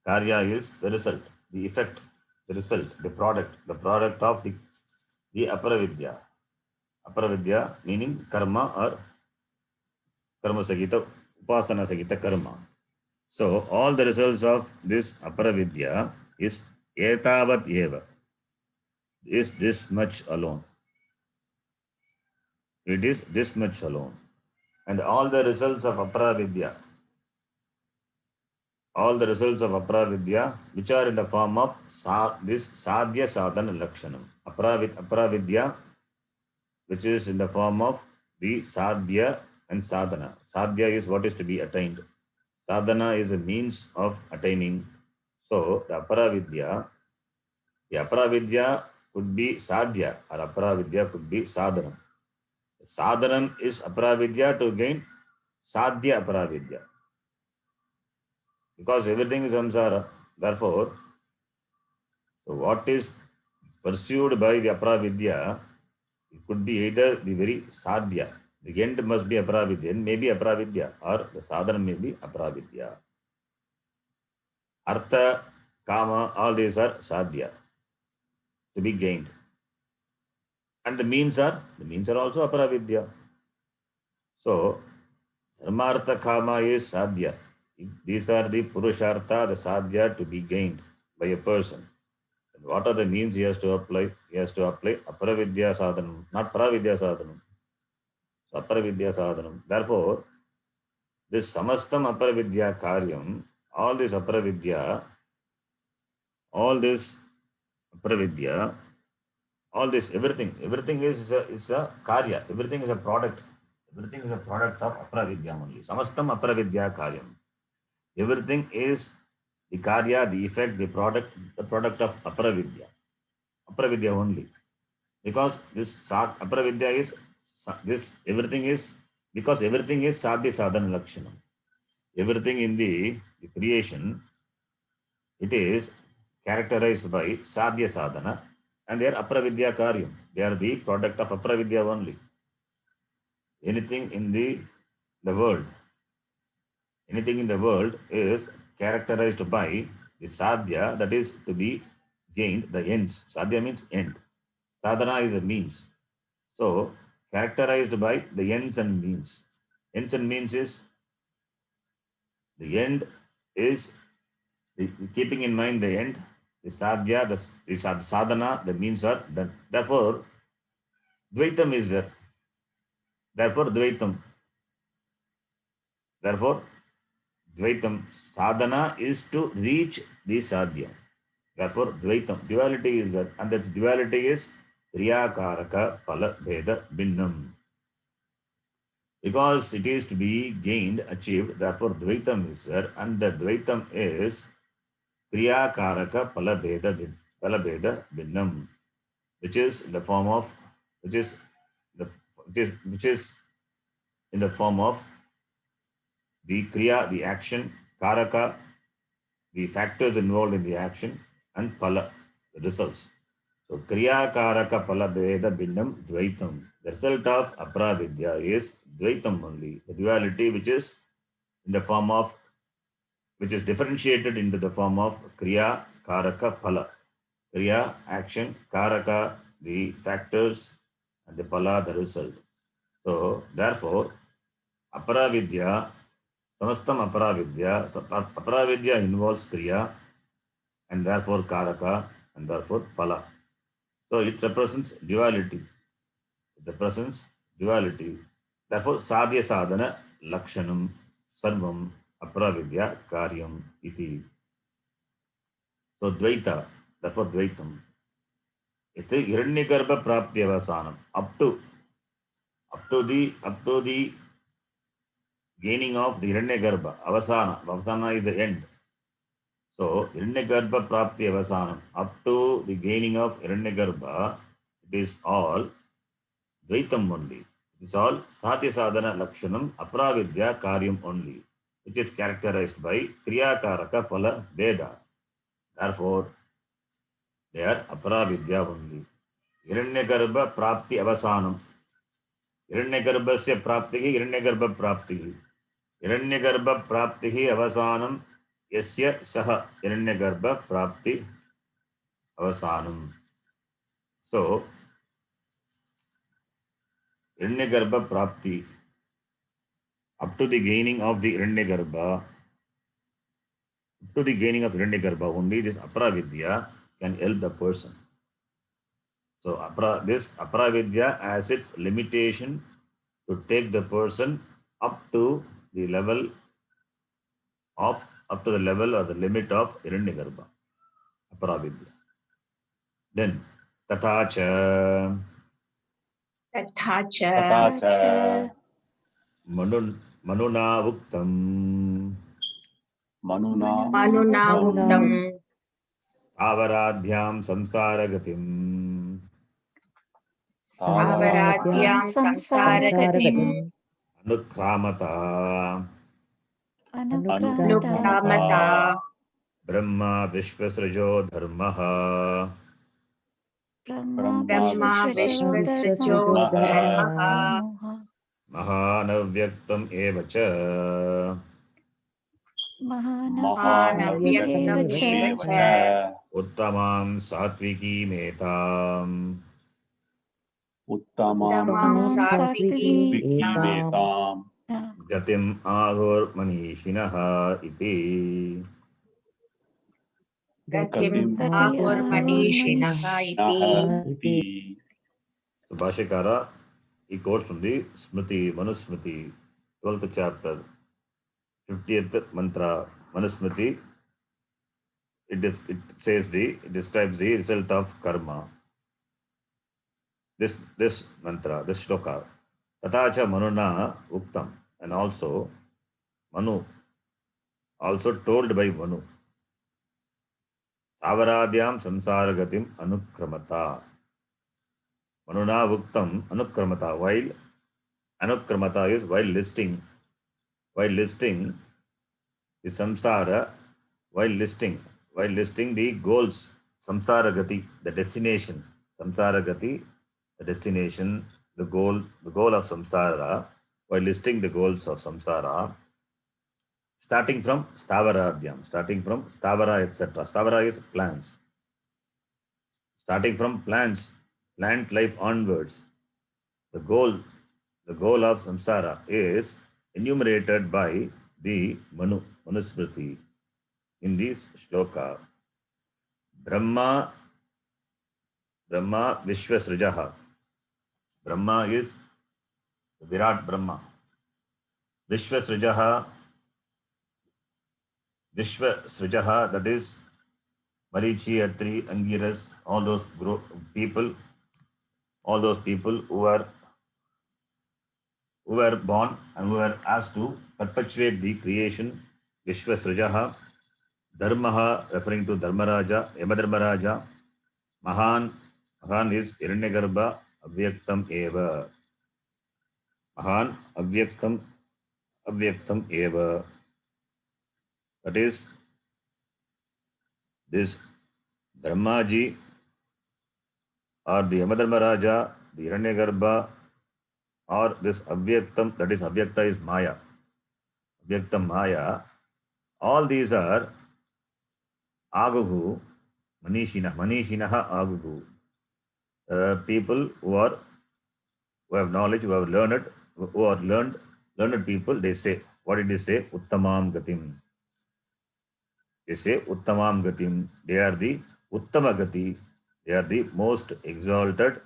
Karya is the result, the effect, the result, the product of the aparavidya. Aparavidya meaning karma or karma sagita, upasana sagita karma. So all the results of this aparavidya is etavat eva, is this much alone. It is this much alone. And all the results of aparavidya, which are in the form of this sadhya sadhana lakshanam. Aparavidya, which is in the form of the sadhya and sadhana. Sadhya is what is to be attained. Sadhana is a means of attaining. So the aparavidya could be sadhya or aparavidya could be sadhanam. Sadhanam is aparavidya to gain sadhya aparavidya. Because everything is samsara. Therefore, so what is pursued by the aparavidya, it could be either the very sadhya. The end must be aparavidya, maybe aparavidya, or the sadhana may be aparavidya. Artha, kama, all these are sadhya to be gained. And the means are also aparavidya. So, dharmartha, kama is sadhya. These are the purushartha, the sadhya to be gained by a person. And what are the means he has to apply? He has to apply aparavidya sadhanam, not paravidya sadhanam. So, aparavidya sadhanam. Therefore, this samastam aparavidya karyam, all this aparavidya, all this everything is a karya, everything is a product of aparavidya only. Samastam aparavidya karyam. Everything is the karya, the effect, the product of aparavidya only. Because this aparavidya is everything is sadhya sadhana lakshanam. Everything in the creation, it is characterized by sadhya sadhana and they are aparavidya karyam. They are the product of aparavidya only. Anything in the world is characterized by the sadhya, that is to be gained, the ends. Sadhya means end. Sadhana is a means. So, characterized by the ends and means. Ends and means is, the end is, keeping in mind the end, the sadhya, the sadhana, the means are done. Therefore, dvaitam is there. Therefore, dvaitam, sadhana is to reach the sadhya. Therefore, dvaitam, duality is there. And that duality is kriyakaraka phala bheda binnam. Because it is to be gained, achieved, therefore dvaitam is there. And the dvaitam is kriyakaraka phala bheda binnam, which is in the form of, which is in the form of the kriya, the action, karaka, the factors involved in the action, and phala, the results. So kriya karaka phala bheda binnam dvaitam. The result of aparavidya is dvaitam only, the duality which is in the form of, which is differentiated into the form of kriya karaka phala. Kriya, action, karaka, the factors, and the phala, the result. So therefore, aparavidya, samastam aparavidya involves kriya and therefore karaka and therefore phala. So it represents duality. Therefore sadhya sadhana lakshanam sarvam apravidya karyam iti. So dvaita, therefore dvaitam. It is Hiranyagarbha prapti avasanam. Up to the gaining of the Hiranyagarbha. Avasana is the end. So Hiranyagarbha prapti avasanam. Up to the gaining of Hiranyagarbha, it is all Dvaitam only. It is all Sadhya Sadhana Lakshanam Apravidya Karyam only, which is characterized by Kriya Karaka Phala Veda. Therefore, they are Apravidya only. Hiranyagarbha Prapti Avasanam. Hiranyagarbhasya Praptihi Hiranyagarbha Praptihi. Hiranyagarbha Praptihi Avasanam Yasya Saha Hiranyagarbha Prapti Avasanam. So, Hiranyagarbha Prapti, up to the gaining of the Hiranyagarbha, to the gaining of Hiranyagarbha, only this Apravidya can help the person. So this Apravidya has its limitation to take the person up to the level or the limit of Hiranyagarbha, Apravidya. Then Tathacha तथा च तथा च Manuna Uktam मनुना मनुना उक्तम् Avaradhyam Samsaragatim स्थावराद्यां संसारगतिम् Anukramata अनुक्रामता अनुक्रामता Brahma Vishvasrajo Dharmaha Brahma Brahma विश्वसृजो विश्वसृजो धर्मः Mahanavyaktam Evacha महानव्यक्तम् एव महानव्यक्तमेव च च Uttamam Satviki Metam उत्तमां उत्तमं सात्विकीं सात्विकीमेताम् Gatim Ahur Manishinaha Iti. गतिम् गतिम् आहुर्मनीषिणः नः इति इति So Bhashikara, he quotes from the Smriti, Manusmriti, 12th chapter, 50th mantra, Manusmriti. It describes the result of karma. This mantra, this shloka. Tatacha Manuna Uktam. And also Manu, also told by Manu. Avaradhyam samsaragatim anukramata. Manuna Uktam anukramata. While anukramata is while listing the samsara, while listing the goals, samsara gati, the destination, samsara gati, the destination, the goal of samsara, while listing the goals of samsara, starting from stavara, etc. Stavara is plants. Starting from plants, plant life onwards, the goal of samsara is enumerated by the Manusmriti in this shloka. Brahma Vishwasrijaha. Brahma is Virat Brahma. Vishwasrijaha, that is Marichi, Atri, Angiras, all those people who were born and who were asked to perpetuate the creation. Vishwasrijaha. Dharmaha, referring to Dharmaraja, Yamadharmaraja. Mahan is Hiranyagarbha Avyaktam Eva. Mahan Avyaktam Eva. That is, this Brahmaji or the Yamadharmaraja, the Hiranyagarbha, or this Avyaktam, that is Avyakta is Maya. Avyaktam Maya. All these are Aguhu, Manishinaha Aguhu. People who have knowledge, who have learned, who are learned people, they say, what did they say? Uttamam Gatim. They say Uttamam Gatim. They are the Uttama Gati. They are the most exalted,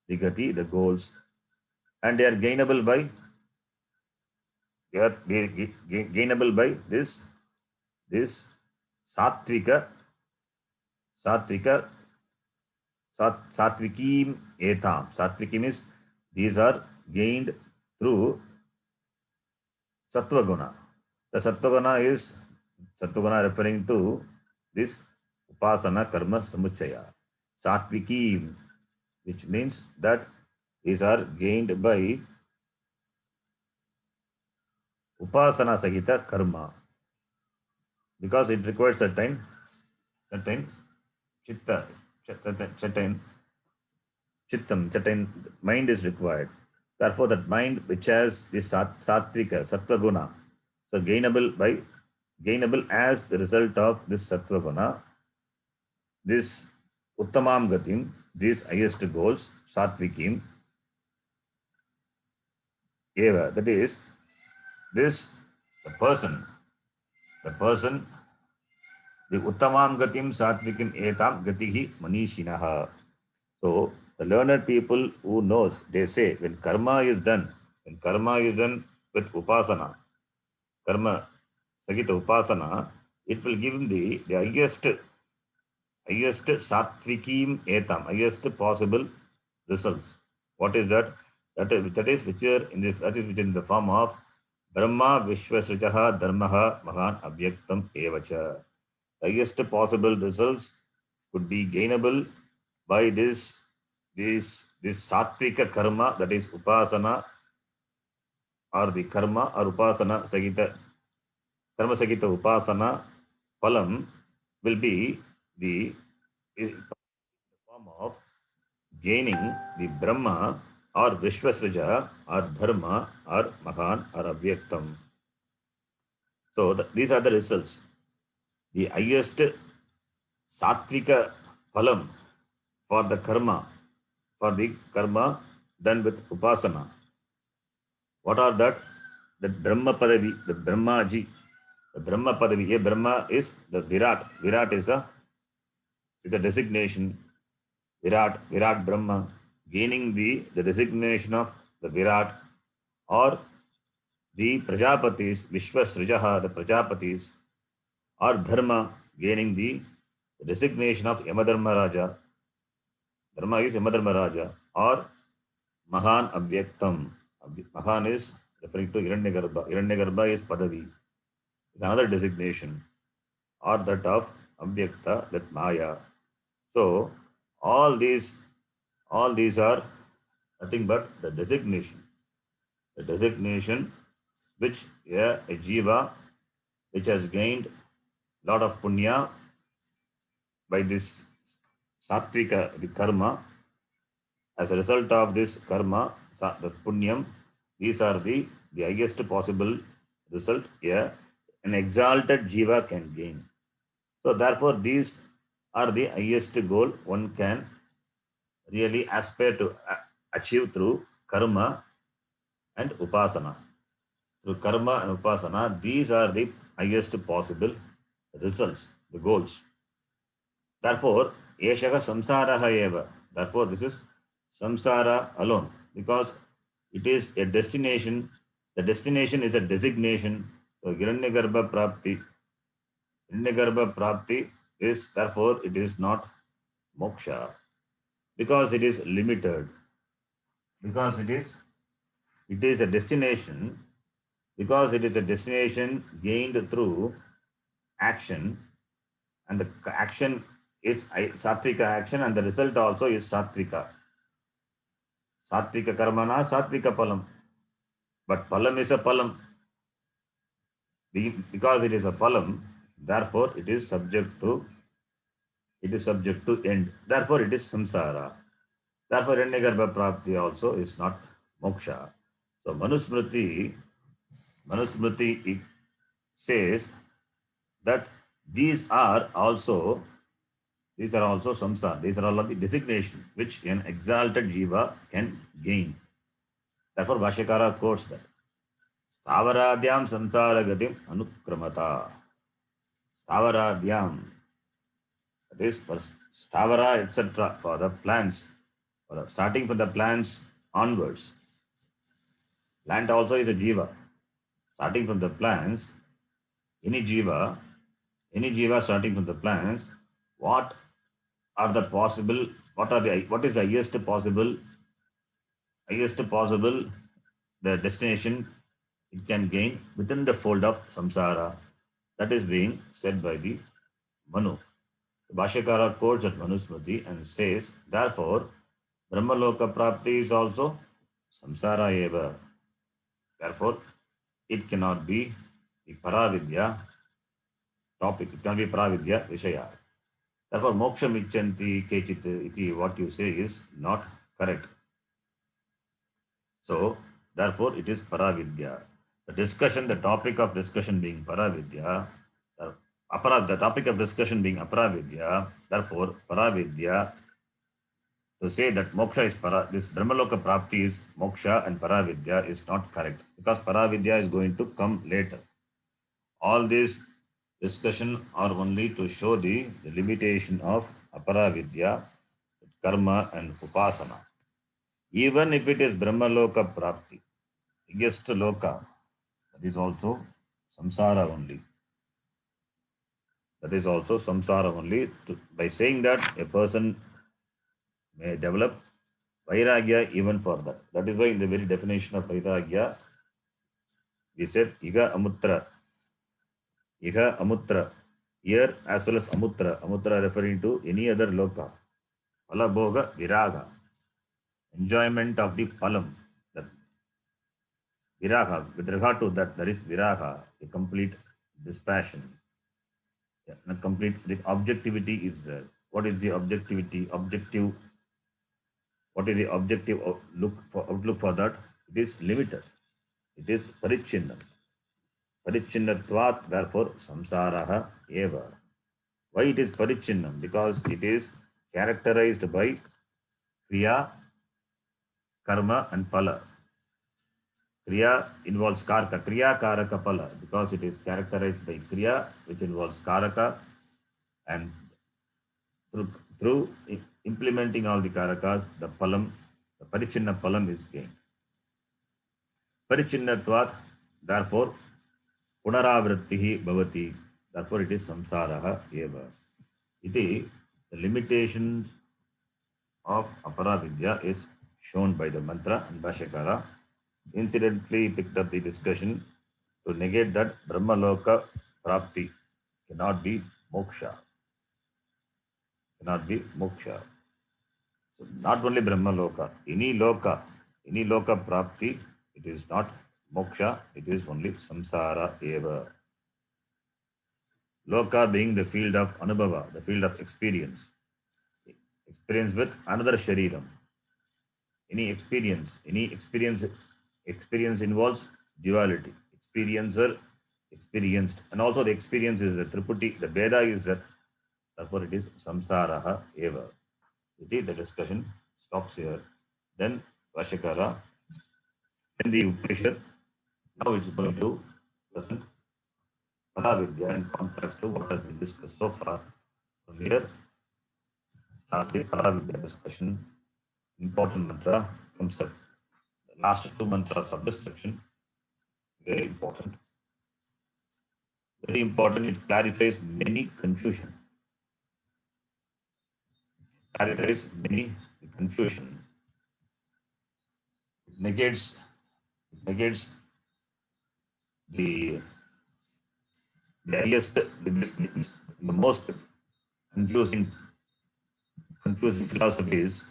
the Gati, the goals. And they are gainable by they are gainable by this satvika, satvika, satvikim etam. Satvikim is these are gained through Sattva-guna. The Sattva-guna referring to this upasana karma samuchaya. Satviki, which means that these are gained by upasana sahita karma, because it requires certain chitta, certain chittam, certain mind is required. Therefore, that mind which has this sattvika, sattva guna, so gainable as the result of this sattva guna, this uttamam gatim, these highest goals, sattvikim, eva, that is, this the person, the uttamam gatim sattvikim etam gatihi manishinaha. So the learned people who knows, they say when karma is done with upasana, karma sagita upasana, it will give him the highest sattvikim etam, highest possible results. What is that? That is which is in the form of Brahma Vishwasrijaha Dharmaha Mahan Abhyaktam Evacha. Highest possible results could be gainable by this sattvika karma, that is upasana, or the karma or upasana sagita, karma sagita upasana phalam will be the form of gaining the Brahma or Vishwasrija or Dharma or Mahan or Abhyaktam. So these are the results. The highest sattvika phalam for the karma done with upasana. What are that? The Brahma Padavi, the Brahmaji, the Brahma Padavi. Here Brahma is the Virat. Virat is a designation. Virat Brahma, gaining the designation of the Virat, or the Prajapatis, Vishwasrijaha, the Prajapatis, or Dharma, gaining the designation of Yamadharma Raja. Dharma is Yamadharma Raja, or Mahan Abhyaktam. Mahan is referring to Hiranyagarbha. Hiranyagarbha is Padavi, is another designation, or that of Abhyakta, that Maya. So all these are nothing but the designation which a jiva which has gained lot of punya by this sattvika, the karma. As a result of this karma, the punyam, these are the highest possible result an exalted jiva can gain. So therefore, these are the highest goal one can really aspire to achieve through karma and upasana. Through karma and upasana, these are the highest possible results, the goals. Therefore, Eshaka samsaraha eva. Therefore, this is samsara alone, because it is a destination. The destination is a designation. So Hiranyagarbha Prapti is, therefore, it is not moksha, because it is limited. Because it is a destination. Because it is a destination gained through action, and the action is sattvika action, and the result also is sattvika. Sattvika karmana, sattvika palam. But palam is a palam. Because it is a palam, therefore it is subject to end. Therefore it is samsara. Therefore Hiranyagarbha Prapti also is not moksha. So Manusmriti it says that these are also samsara. These are all of the designation which an exalted jiva can gain. Therefore Bhashyakara quotes that Stavaradyam samsara gatim anukramata. Stavaradyam, that is for stavara, etc., for the plants, starting from the plants onwards. Plant also is a jiva. starting from the plants, any jiva, starting from the plants, what are the possible, what is the highest possible the destination it can gain within the fold of samsara. That is being said by the Manu. The Bhashyakara quotes at Manusmriti and says, therefore, Brahmaloka Prapti is also samsara eva. Therefore, it cannot be the Paravidya topic. It cannot be Paravidya Vishaya. Therefore, moksha michanti kechit iti, what you say is not correct. So, therefore, it is Paravidya. The topic of discussion being Paravidya, the topic of discussion being Aparavidya, therefore, Paravidya, to say that moksha is this Brahmaloka Prapti is moksha and Paravidya is not correct, because Paravidya is going to come later. All these discussion are only to show the limitation of Aparavidya, karma and upasana. Even if it is Brahmaloka Prapti, biggest loka, that is also samsara only. That is also samsara only. By saying that, a person may develop vairagya even for that. That is why in the very definition of vairagya, we said iga amutra. Iha amutra. Here as well as amutra. Amutra referring to any other loka. Phala bhoga viraga. Enjoyment of the phalam. That viraga. With regard to that, there is viraga, a complete dispassion. Yeah, the objectivity is there. What is the objectivity? What is the objective outlook for that? It is limited. It is parichinnam. Parichinnatvat, therefore, samsaraha eva. Why it is parichinnam? Because it is characterized by kriya, karma and phala. Kriya involves karaka. Kriya karaka phala, because it is characterized by kriya, which involves karaka, and through implementing all the karakas, the phalam, the parichinna phalam is gained. Parichinnatvat, therefore, punaravrittihi bhavati, therefore it is samsaraha eva. Iti, the limitations of aparavidya is shown by the mantra, and Bhashyakara incidentally picked up the discussion to negate that Brahmaloka Prapti cannot be moksha. Cannot be moksha. So not only Brahmaloka, any loka Prapti, it is not moksha, it is only samsara eva. Loka being the field of anubhava, the field of experience. Experience with another shariram. Any experience involves duality. Experiencer, experienced, and also the experience is the triputi. The Veda is that, therefore it is samsaraha eva. The discussion stops here. Then Bhashyakara, in the Upanishad, now it's going to present Paravidya in contrast to what has been discussed so far. From here, the Paravidya discussion, important mantra comes up. The last two mantras of this section, very important. Very important, it clarifies many confusion. Clarifies many confusion. It negates the highest, the most confusing philosophies.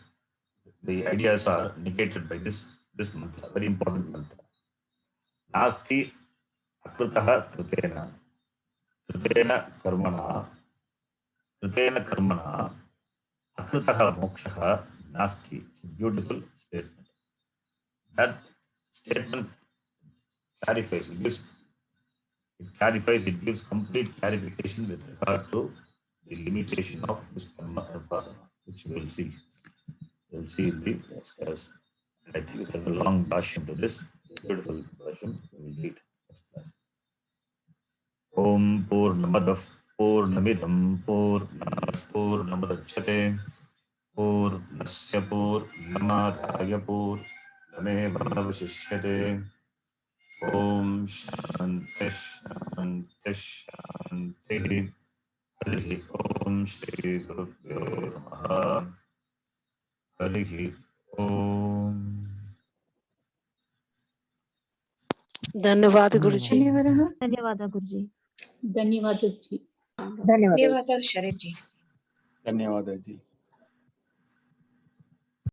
The ideas are negated by this mantra, very important mantra. Nasti akrutaha krutena. Krutena karmana akrutaha mokshaha nasti. It's a beautiful statement. That statement clarifies, it gives complete clarification with regard to the limitation of this karma and upasana, which we will see. We will see in the next class. And I think it has a long bhashyam to this, beautiful bhashyam. We will read next class. Om Purnamadav Purnamidam Purnamudachyate Purnasya Purnamadaya Purnamevavashishyate Om Shanti शांति शांति। हरि ओम श्री गुरुभ्यो नमः। हरि ओम। धन्यवाद गुरुजी। धन्यवादः। धन्यवादः गुरुजी। धन्यवाद जी। धन्यवादः शरद जी। धन्यवाद जी।